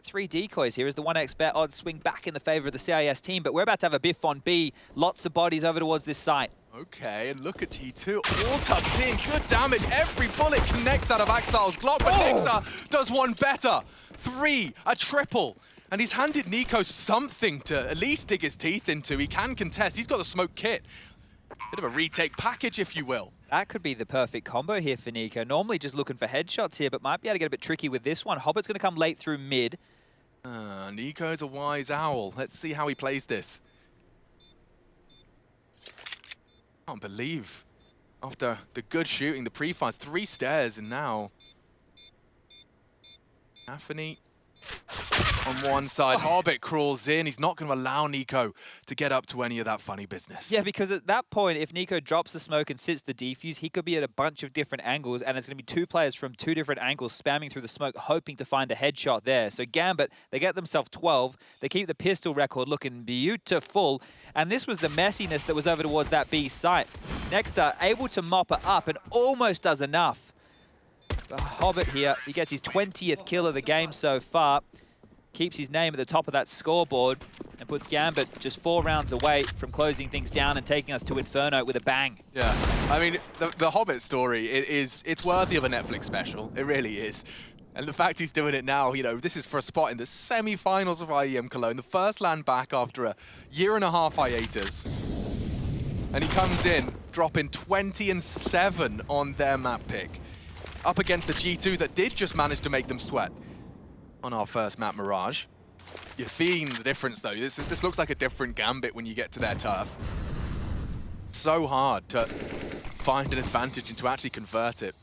[SPEAKER 1] 3 decoys here as the 1x bet odds swing back in the favor of the CIS team. But we're about to have a biff on B. Lots of bodies over towards this site.
[SPEAKER 2] Okay, and look at G2, all tucked in, good damage. Every bullet connects out of Axile's Glock, but Nixa does one better. 3, a triple. And he's handed Nico something to at least dig his teeth into. He can contest, he's got the smoke kit. Bit of a retake package, if you will.
[SPEAKER 1] That could be the perfect combo here for Nico. Normally just looking for headshots here, but might be able to get a bit tricky with this one. Hobbitt's going to come late through mid.
[SPEAKER 2] Nico's a wise owl. Let's see how he plays this. I can't believe, after the good shooting, the pre-fires, 3 stairs, and now Anthony on one side. Hobbit crawls in. He's not going to allow Nico to get up to any of that funny business.
[SPEAKER 1] Yeah, because at that point, if Nico drops the smoke and sits the defuse, he could be at a bunch of different angles, and it's going to be 2 players from 2 different angles spamming through the smoke, hoping to find a headshot there. So Gambit, they get themselves 12. They keep the pistol record looking beautiful, and this was the messiness that was over towards that B site. Nexa able to mop it up and almost does enough. Hobbit here, he gets his 20th kill of the game so far. Keeps his name at the top of that scoreboard and puts Gambit just 4 rounds away from closing things down and taking us to Inferno with a bang.
[SPEAKER 2] Yeah, I mean, the Hobbit story, it's worthy of a Netflix special. It really is. And the fact he's doing it now, you know, this is for a spot in the semi-finals of IEM Cologne, the first land back after a 1.5-year hiatus. And he comes in, dropping 20 and 7 on their map pick. Up against the G2 that did just manage to make them sweat on our first map, Mirage. You're feeling the difference, though. This looks like a different Gambit when you get to their turf. So hard to find an advantage and to actually convert it.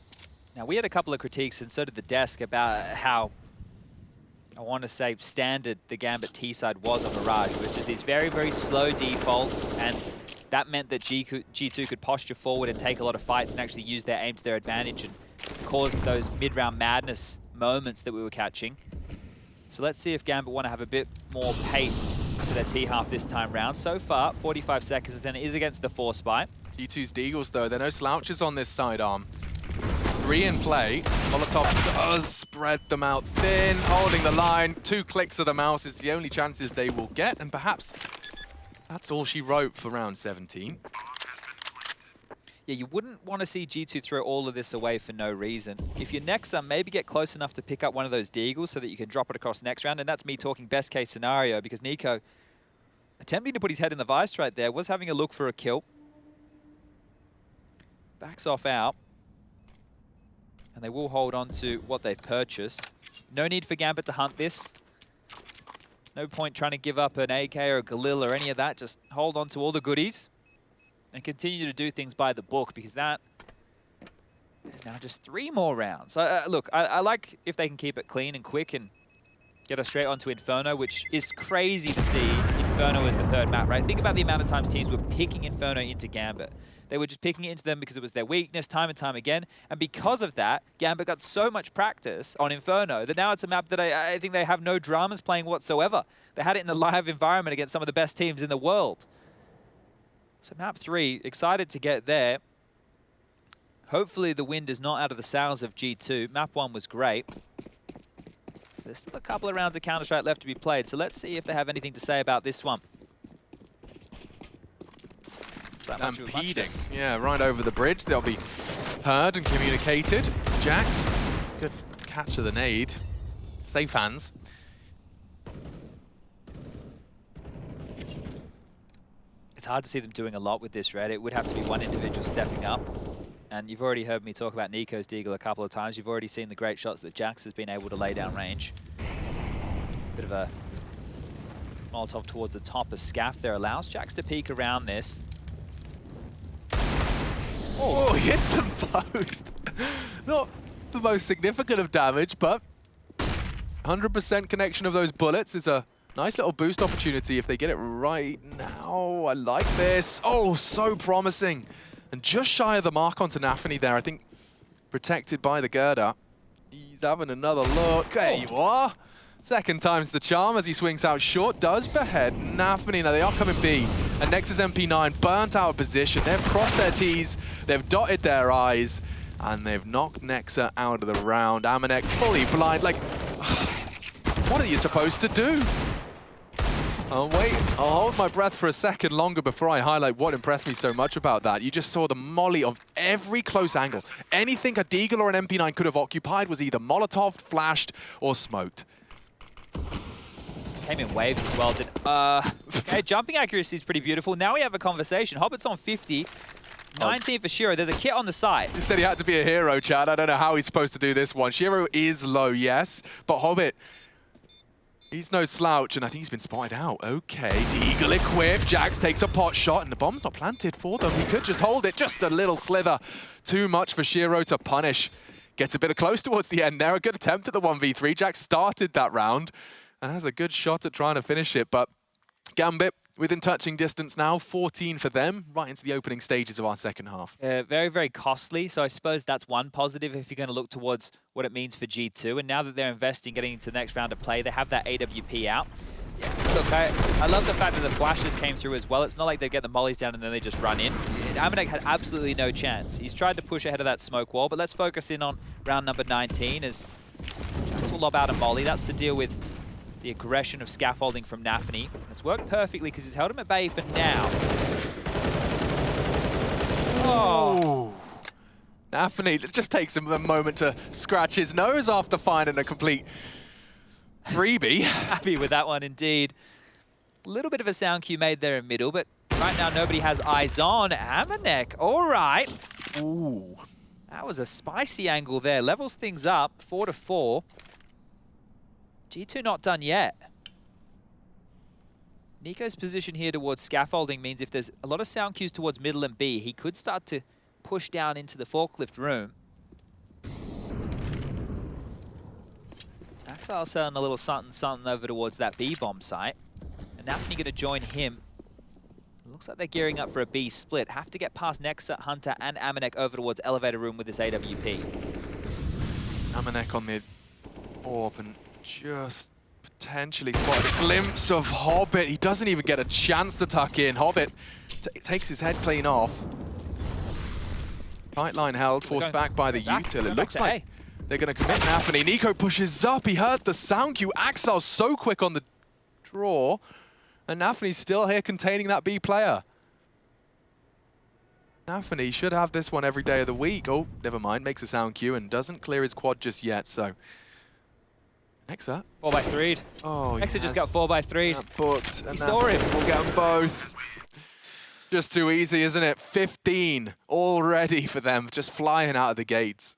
[SPEAKER 1] Now, we had a couple of critiques, and so did the desk, about how, I want to say, standard the Gambit T-side was on Mirage. It was just these very, very slow defaults, and that meant that G2 could posture forward and take a lot of fights and actually use their aim to their advantage and cause those mid-round madness moments that we were catching. So let's see if Gambit want to have a bit more pace to their T-half this time round. So far, 45 seconds, and it is against the 4 spy.
[SPEAKER 2] G2's Deagles, though, there are no slouches on this sidearm. 3 in play. Molotov does spread them out thin, holding the line. 2 clicks of the mouse is the only chances they will get, and perhaps that's all she wrote for round 17.
[SPEAKER 1] Yeah, you wouldn't want to see G2 throw all of this away for no reason. If you're Nexa, maybe get close enough to pick up one of those Deagles so that you can drop it across next round, and that's me talking best case scenario, because Nico, attempting to put his head in the vice right there, was having a look for a kill. Backs off out. And they will hold on to what they've purchased. No need for Gambit to hunt this. No point trying to give up an AK or a Galil or any of that. Just hold on to all the goodies and continue to do things by the book, because that is now just 3 more rounds. Look, I like if they can keep it clean and quick and get us straight onto Inferno, which is crazy to see Inferno as the 3rd map, right? Think about the amount of times teams were picking Inferno into Gambit. They were just picking it into them because it was their weakness time and time again. And because of that, Gambit got so much practice on Inferno that now it's a map that I think they have no dramas playing whatsoever. They had it in the live environment against some of the best teams in the world. So map 3, excited to get there. Hopefully the wind is not out of the sails of G2. Map 1 was great. There's still a couple of rounds of Counter-Strike left to be played, so let's see if they have anything to say about this one.
[SPEAKER 2] Stampeding, yeah, right over the bridge. They'll be heard and communicated. Jax, good catch of the nade. Safe hands.
[SPEAKER 1] It's hard to see them doing a lot with this, Red. It would have to be one individual stepping up. And you've already heard me talk about Nico's Deagle a couple of times. You've already seen the great shots that Jax has been able to lay down range. Bit of a Molotov towards the top of Scaff there allows Jax to peek around this.
[SPEAKER 2] Oh, he hits them both. the most significant of damage, but 100% connection of those bullets is a nice little boost opportunity if they get it right now. I like this. Oh, so promising. And just shy of the mark onto Nafany there, I think protected by the girder. He's having another look. There you are. Second time's the charm as he swings out short. Does behead Nafany. Now they are coming B. And Nexus MP9 burnt out of position. They've crossed their T's. They've dotted their I's. And they've knocked Nexa out of the round. Amanek fully blind. Like, what are you supposed to do? I'll wait. I'll hold my breath for a second longer before I highlight what impressed me so much about that. You just saw the molly of every close angle. Anything a Deagle or an MP9 could have occupied was either Molotov, flashed, or smoked.
[SPEAKER 1] Came in waves as well. Okay, jumping accuracy is pretty beautiful. Now we have a conversation. Hobbit's on 50. 19 for Shiro. There's a kit on the side.
[SPEAKER 2] He said he had to be a hero, Chad. I don't know how he's supposed to do this one. Shiro is low, yes, but Hobbit, he's no slouch, and I think he's been spotted out. Okay, Deagle equipped. Jax takes a pot shot, and the bomb's not planted for them. He could just hold it. Just a little slither. Too much for Shiro to punish. Gets a bit close towards the end there. A good attempt at the 1v3. Jax started that round and has a good shot at trying to finish it, but Gambit within touching distance now, 14 for them, right into the opening stages of our second half.
[SPEAKER 1] Very, very costly, so I suppose that's one positive if you're going to look towards what it means for G2. And now that they're investing, getting into the next round of play, they have that AWP out. Yeah, look, I love the fact that the flashes came through as well. It's not like they get the mollies down and then they just run in. Amanek had absolutely no chance. He's tried to push ahead of that smoke wall, but let's focus in on round number 19 as Jax will lob out a molly. That's to deal with the aggression of scaffolding from Nafany. It's worked perfectly because he's held him at bay for now. Oh.
[SPEAKER 2] Nafany, it just takes him a moment to scratch his nose after finding a complete freebie.
[SPEAKER 1] Happy with that one indeed. A little bit of a sound cue made there in middle, but right now nobody has eyes on Amanek. All right.
[SPEAKER 2] Ooh.
[SPEAKER 1] That was a spicy angle there. Levels things up, 4-4. G2 not done yet. Nico's position here towards scaffolding means if there's a lot of sound cues towards middle and B, he could start to push down into the forklift room. Axel selling a little something over towards that B bomb site. And Nafany going to join him. Looks like they're gearing up for a B split. Have to get past Nexa, Hunter, and Amanek over towards elevator room with this AWP.
[SPEAKER 2] Amanek on the orb and just potentially spotted a glimpse of Hobbit. He doesn't even get a chance to tuck in. Hobbit takes his head clean off. Tight line held, forced back by the util. It looks like they're going to commit Nafany. Nico pushes up. He heard the sound cue. Axel's so quick on the draw. And Nafany's still here containing that B player. Nafany should have this one every day of the week. Oh, never mind. Makes a sound cue and doesn't clear his quad just yet, so... Nexa.
[SPEAKER 1] 4x3'd.
[SPEAKER 2] Oh,
[SPEAKER 1] Nexa just got 4x3'd.
[SPEAKER 2] Booked.
[SPEAKER 1] He saw him.
[SPEAKER 2] We'll get them both. Just too easy, isn't it? 15 already for them, just flying out of the gates.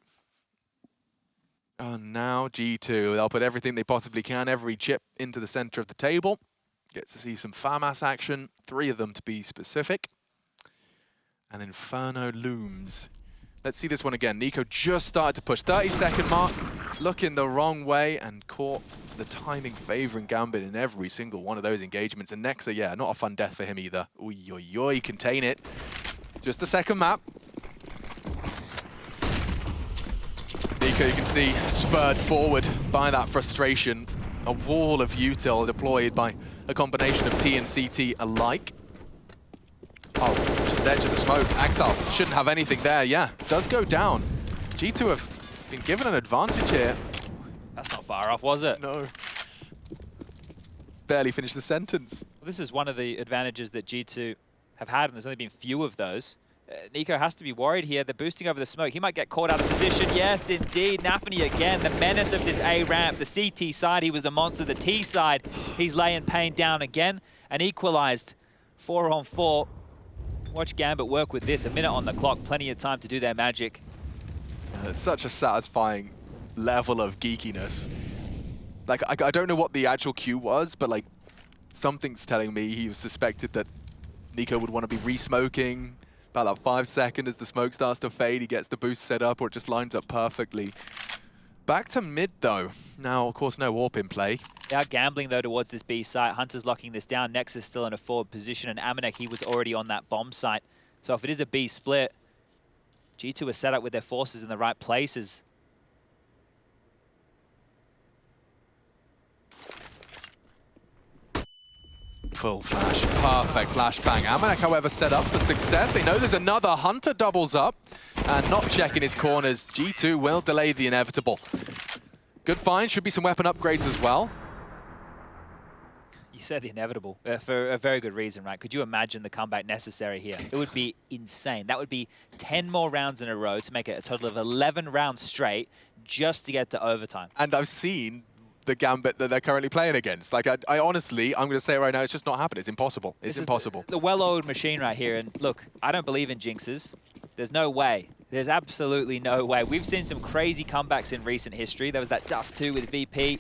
[SPEAKER 2] And now G2. They'll put everything they possibly can, every chip into the center of the table. Get to see some FAMAS action, 3 of them to be specific. And Inferno looms. Let's see this one again. Nico just started to push. 30-second mark, looking the wrong way and caught the timing favoring Gambit in every single one of those engagements. And Nexa, yeah, not a fun death for him either. Oy, oy, oy, contain it. Just the second map. Nico, you can see, spurred forward by that frustration. A wall of util deployed by a combination of T and CT alike. Oh, just edge of the smoke. Axel shouldn't have anything there. Yeah, does go down. G2 have been given an advantage here.
[SPEAKER 1] That's not far off, was it?
[SPEAKER 2] No. Barely finished the sentence.
[SPEAKER 1] Well, this is one of the advantages that G2 have had, and there's only been few of those. Nico has to be worried here. They're boosting over the smoke. He might get caught out of position. Yes, indeed. Nafany again, the menace of this A ramp. The CT side, he was a monster. The T side, he's laying pain down again and equalized 4-on-4. Watch Gambit work with this. A minute on the clock, plenty of time to do their magic.
[SPEAKER 2] It's such a satisfying level of geekiness. Like, I don't know what the actual cue was, but like, something's telling me he was suspected that Nico would want to be re-smoking. About that 5 seconds as the smoke starts to fade, he gets the boost set up, or it just lines up perfectly. Back to mid, though. Now, of course, no warp in play.
[SPEAKER 1] They are gambling, though, towards this B site. Hunter's locking this down. Nexus still in a forward position, and Amanek, he was already on that bomb site. So if it is a B split, G2 are set up with their forces in the right places.
[SPEAKER 2] Full flash, perfect flashbang. Amanek, however, set up for success. They know there's another. Hunter doubles up and not checking his corners. G2 will delay the inevitable. Good find, should be some weapon upgrades as well.
[SPEAKER 1] You said the inevitable, for a very good reason, right? Could you imagine the comeback necessary here? It would be insane. That would be 10 more rounds in a row to make it a total of 11 rounds straight just to get to overtime.
[SPEAKER 2] And I've seen the Gambit that they're currently playing against. Like, I honestly, I'm going to say it right now, it's just not happening. It's impossible. It's impossible.
[SPEAKER 1] The well-oiled machine right here. And look, I don't believe in jinxes. There's no way. There's absolutely no way. We've seen some crazy comebacks in recent history. There was that Dust 2 with VP.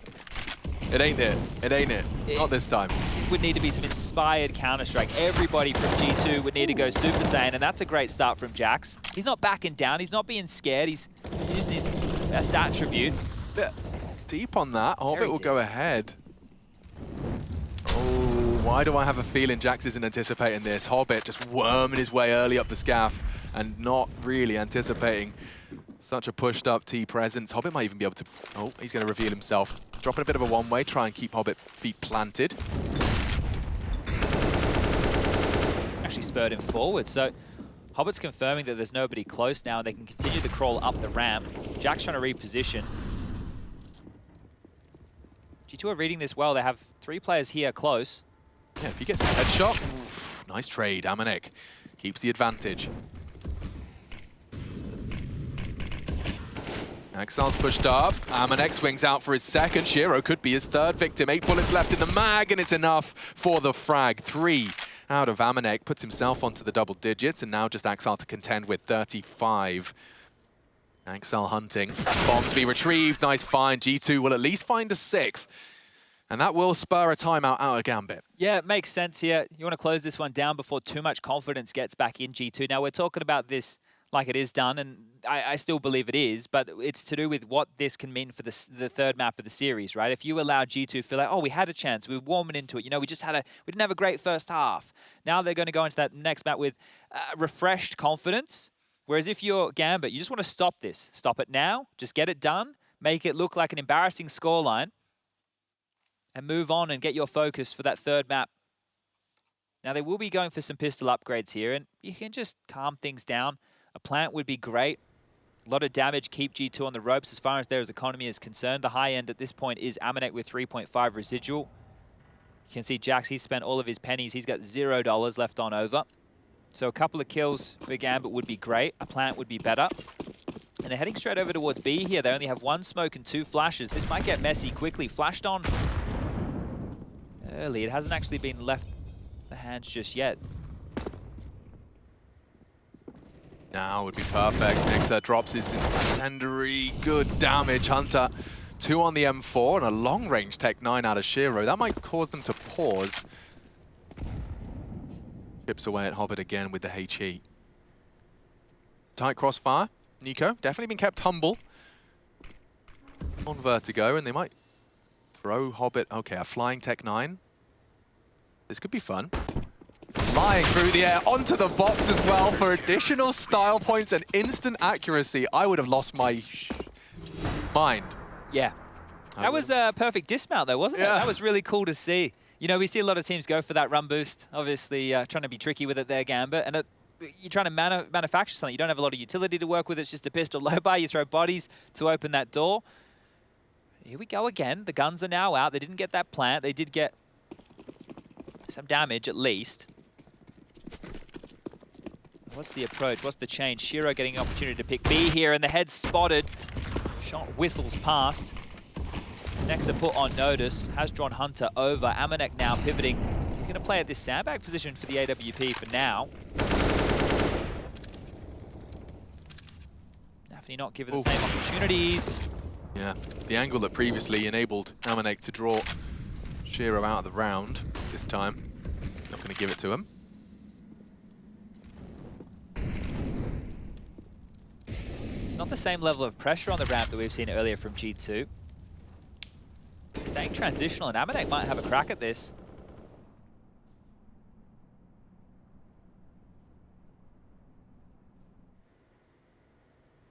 [SPEAKER 2] It ain't it. It ain't it. Not this time.
[SPEAKER 1] It would need to be some inspired Counter-Strike. Everybody from G2 would need to go Super Saiyan, and that's a great start from Jax. He's not backing down. He's not being scared. He's using his best attribute.
[SPEAKER 2] Bit deep on that. Hobbit will go ahead. Oh, why do I have a feeling Jax isn't anticipating this? Hobbit just worming his way early up the scaff and not really anticipating such a pushed up T presence. Hobbit might even be able to... Oh, he's going to reveal himself. Dropping a bit of a one-way, try and keep Hobbit feet planted.
[SPEAKER 1] Actually spurred him forward, so Hobbit's confirming that there's nobody close now. They can continue the crawl up the ramp. Jack's trying to reposition. G2 are reading this well. They have 3 players here close.
[SPEAKER 2] Yeah, if he gets a headshot, oof, nice trade. Amanek keeps the advantage. Exile's pushed up. Amanek swings out for his second. Shiro could be his third victim. 8 bullets left in the mag, and it's enough for the frag. 3 out of Amanek, puts himself onto the double digits, and now just Exile to contend with 35. Exile hunting. Bomb to be retrieved. Nice find. G2 will at least find a 6th. And that will spur a timeout out of Gambit.
[SPEAKER 1] Yeah, it makes sense here. You want to close this one down before too much confidence gets back in G2. Now, we're talking about this like it is done, and I still believe it is, but it's to do with what this can mean for the third map of the series, right? If you allow G2 to feel like, oh, we had a chance, we were warming into it, you know, we didn't have a great first half. Now they're going to go into that next map with refreshed confidence, whereas if you're Gambit, you just want to stop this. Stop it now, just get it done, make it look like an embarrassing scoreline, and move on and get your focus for that third map. Now they will be going for some pistol upgrades here, and you can just calm things down. A plant would be great. A lot of damage, keep G2 on the ropes as far as their economy is concerned. The high end at this point is Amanek with 3.5 residual. You can see Jax, he's spent all of his pennies. He's got $0 left on over. So a couple of kills for Gambit would be great. A plant would be better. And they're heading straight over towards B here. They only have 1 smoke and 2 flashes. This might get messy quickly. Flashed on early. It hasn't actually been left the hands just yet.
[SPEAKER 2] Now would be perfect. Nexer drops his incendiary. Good damage. Hunter 2 on the M4 and a long-range Tech 9 out of Shiro. That might cause them to pause. Chips away at Hobbit again with the HE. Tight crossfire. Nico definitely been kept humble on Vertigo, and they might throw Hobbit. Okay, a flying Tech 9. This could be fun. Flying through the air onto the box as well for additional style points and instant accuracy. I would have lost my mind.
[SPEAKER 1] Yeah. That was a perfect dismount though, wasn't it? That was really cool to see. You know, we see a lot of teams go for that run boost. Obviously, trying to be tricky with it there, Gambit. And you're trying to manufacture something. You don't have a lot of utility to work with. It's just a pistol low-by. You throw bodies to open that door. Here we go again. The guns are now out. They didn't get that plant. They did get some damage at least. What's the approach? What's the change? Shiro getting an opportunity to pick B here, and the head spotted. Shot whistles past. Nexa put on notice, has drawn Hunter over. Amanek now pivoting. He's going to play at this sandbag position for the AWP for now. Nafany not given the same opportunities.
[SPEAKER 2] Yeah, the angle that previously enabled Amanek to draw Shiro out of the round this time. Not going to give it to him.
[SPEAKER 1] not the same level of pressure on the ramp that we've seen earlier from G2. Staying transitional, and Amanek might have a crack at this.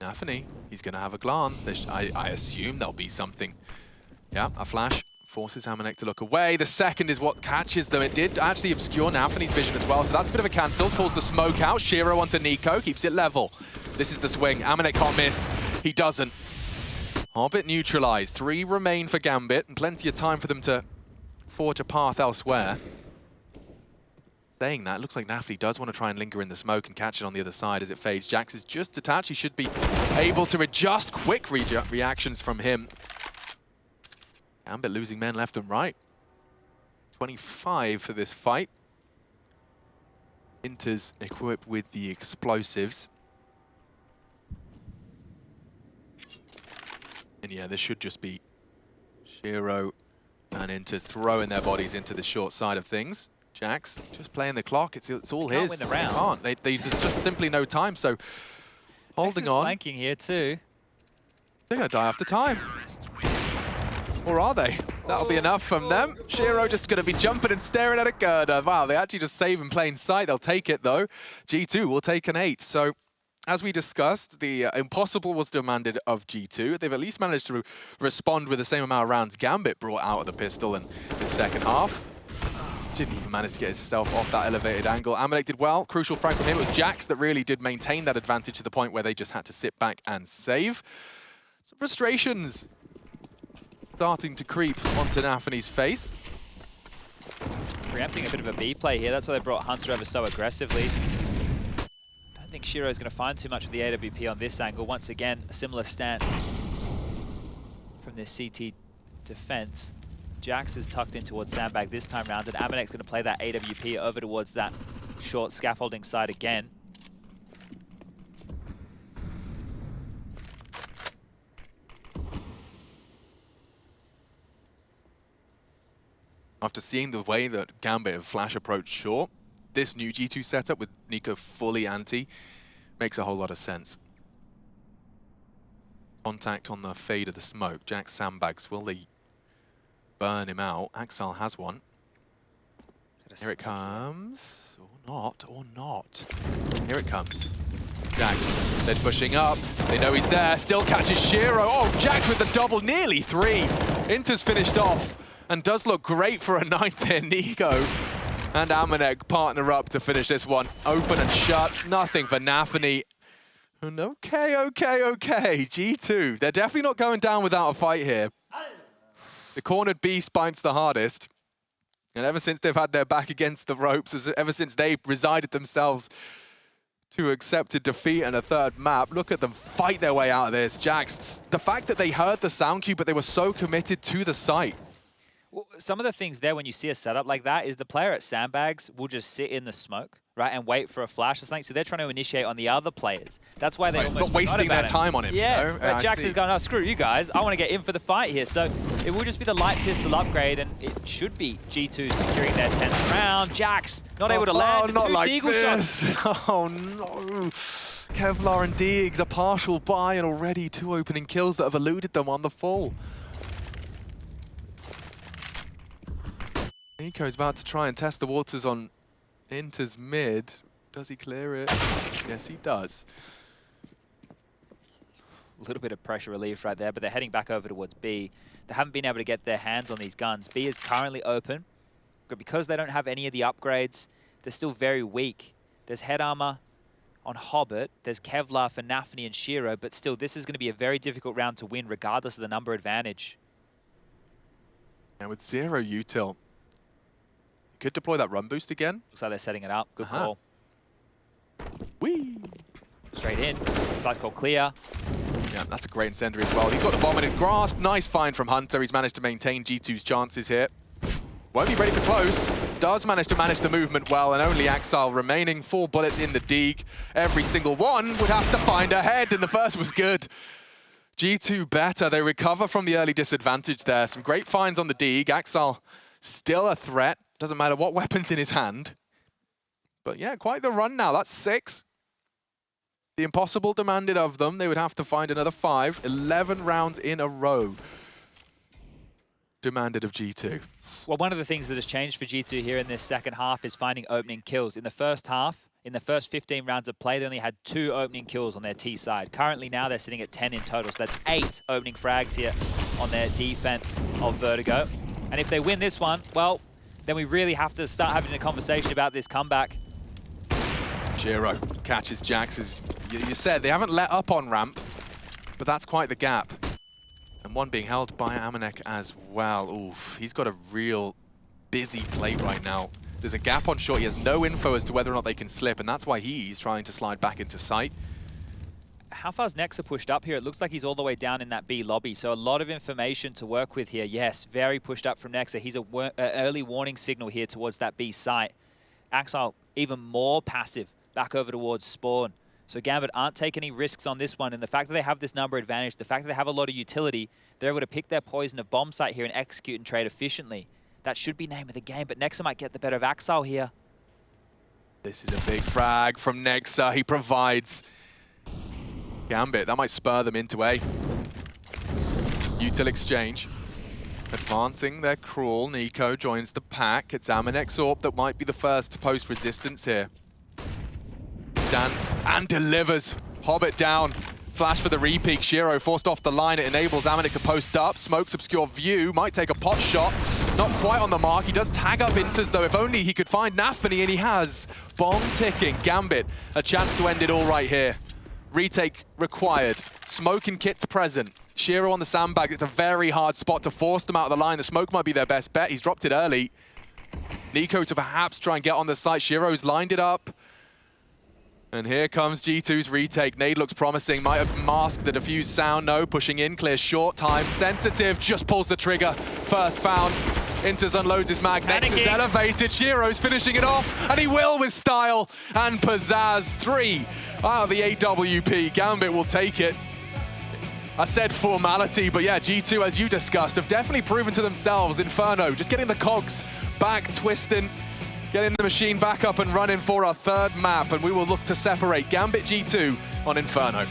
[SPEAKER 2] Nafany, he's going to have a glance. I assume there'll be something. Yeah, a flash forces Amanek to look away. The second is what catches them. It did actually obscure Nafany's vision as well, so that's a bit of a cancel. Pulls the smoke out. Shiro onto Nico, keeps it level. This is the swing. Amanek can't miss. He doesn't. Hobbit neutralized. 3 remain for Gambit, and plenty of time for them to forge a path elsewhere. Saying that, it looks like Nafany does want to try and linger in the smoke and catch it on the other side as it fades. Jax is just detached. He should be able to adjust. Quick reactions from him. Gambit losing men left and right. 25 for this fight. Inter's equipped with the explosives. And yeah, this should just be Shiro and Inter's throwing their bodies into the short side of things. Jax just playing the clock. It's all his.
[SPEAKER 1] Win the round.
[SPEAKER 2] They can't. There's just simply no time. So holding on.
[SPEAKER 1] Flanking here too.
[SPEAKER 2] They're going to die after time. Or are they? That'll be enough from them. Shiro just going to be jumping and staring at a girder. Wow, they actually just save in plain sight. They'll take it though. G2 will take an 8. So as we discussed, the impossible was demanded of G2. They've at least managed to respond with the same amount of rounds Gambit brought out of the pistol in the second half. Didn't even manage to get himself off that elevated angle. Amanek did well. Crucial frag from him. It was Jax that really did maintain that advantage to the point where they just had to sit back and save. Some frustrations starting to creep onto Nafany's face.
[SPEAKER 1] Preempting a bit of a B play here. That's why they brought Hunter over so aggressively. Don't think Shiro's going to find too much of the AWP on this angle. Once again, a similar stance from this CT defense. Jax is tucked in towards Sandbag this time round, and Amanek's going to play that AWP over towards that short scaffolding side again.
[SPEAKER 2] After seeing the way that Gambit and Flash approached short, this new G2 setup with Nico fully anti makes a whole lot of sense. Contact on the fade of the smoke. Jax sandbags. Will they burn him out? Axel has one. Here it comes. Or not, or not. Here it comes. Jax, they're pushing up. They know he's there. Still catches Shiro. Oh, Jax with the double, nearly 3. Inter's finished off and does look great for a 9th there. Nico and Amanek partner up to finish this one. Open and shut. Nothing for Nafany. And okay. G2. They're definitely not going down without a fight here. The cornered beast bites the hardest. And ever since they've had their back against the ropes, ever since they've resided themselves to accepted defeat and a 3rd map, look at them fight their way out of this. Jax, the fact that they heard the sound cue, but they were so committed to the site.
[SPEAKER 1] Well, some of the things there when you see a setup like that is the player at Sandbags will just sit in the smoke, right, and wait for a flash or something. So they're trying to initiate on the other players. That's why they almost
[SPEAKER 2] not wasting their time on him.
[SPEAKER 1] Yeah,
[SPEAKER 2] you know?
[SPEAKER 1] Jax is going, oh, screw you guys. I want to get in for the fight here. So it will just be the light pistol upgrade, and it should be G2 securing their 10th round. Jax not able to land.
[SPEAKER 2] Not like
[SPEAKER 1] Deagle
[SPEAKER 2] this.
[SPEAKER 1] shots.
[SPEAKER 2] Oh no. Kevlar and Diggs, a partial buy, and already 2 opening kills that have eluded them on the full. Nico's about to try and test the waters on Inter's mid. Does he clear it? Yes, he does.
[SPEAKER 1] A little bit of pressure relief right there, but they're heading back over towards B. They haven't been able to get their hands on these guns. B is currently open, but because they don't have any of the upgrades, they're still very weak. There's head armor on Hobbit. There's Kevlar for Nafany and Shiro, but still, this is going to be a very difficult round to win, regardless of the number advantage.
[SPEAKER 2] And with 0 util, could deploy that run boost again.
[SPEAKER 1] Looks like they're setting it up. Good call.
[SPEAKER 2] Whee!
[SPEAKER 1] Straight in. Site's called clear.
[SPEAKER 2] Yeah, that's a great incendiary as well. He's got the bomb in his grasp. Nice find from Hunter. He's managed to maintain G2's chances here. Won't be ready for close. Does manage to manage the movement well, and only Axel remaining. 4 bullets in the Deeg. Every single one would have to find a head, and the first was good. G2 better. They recover from the early disadvantage there. Some great finds on the Deeg. Axel still a threat. Doesn't matter what weapon's in his hand. But yeah, quite the run now. That's 6. The impossible demanded of them. They would have to find another 5. 11 rounds in a row demanded of G2.
[SPEAKER 1] Well, one of the things that has changed for G2 here in this second half is finding opening kills. In the first half, in the first 15 rounds of play, they only had 2 opening kills on their T side. Currently now they're sitting at 10 in total, so that's 8 opening frags here on their defense of Vertigo. And if they win this one, well, then we really have to start having a conversation about this comeback.
[SPEAKER 2] Giro catches Jax, as you said. They haven't let up on ramp, but that's quite the gap. And one being held by Amanek as well. Oof, he's got a real busy plate right now. There's a gap on short. He has no info as to whether or not they can slip, and that's why he's trying to slide back into sight.
[SPEAKER 1] How far's Nexa pushed up here? It looks like he's all the way down in that B lobby, so a lot of information to work with here. Yes, very pushed up from Nexa. He's an early warning signal here towards that B site. Axile, even more passive, back over towards spawn. So Gambit aren't taking any risks on this one, and the fact that they have this number advantage, the fact that they have a lot of utility, they're able to pick their poison of bomb site here and execute and trade efficiently. That should be name of the game, but Nexa might get the better of Axile here.
[SPEAKER 2] This is a big frag from Nexa. He provides Gambit. That might spur them into A. Util exchange. Advancing their crawl. Nico joins the pack. It's Amanek's AWP that might be the first to post resistance here. Stands and delivers. Hobbit down. Flash for the repeat. Shiro forced off the line. It enables Amanek to post up. Smokes obscure view. Might take a pot shot. Not quite on the mark. He does tag up Inters though. If only he could find Nafany, and he has. Bomb ticking. Gambit, a chance to end it all right here. Retake required. Smoke and kits present. Shiro on the sandbag. It's a very hard spot to force them out of the line. The smoke might be their best bet. He's dropped it early. Nico to perhaps try and get on the site. Shiro's lined it up. And here comes G2's retake. Nade looks promising. Might have masked the diffuse sound. No, pushing in. Clear short time. Sensitive. Just pulls the trigger. First found. Inters unloads his mag. Next is elevated. Shiro's finishing it off. And he will with style and pizzazz. 3 out of the AWP. Gambit will take it. I said formality, but yeah, G2, as you discussed, have definitely proven to themselves. Inferno, just getting the cogs back, twisting, getting the machine back up and running for our third map, and we will look to separate Gambit G2 on Inferno.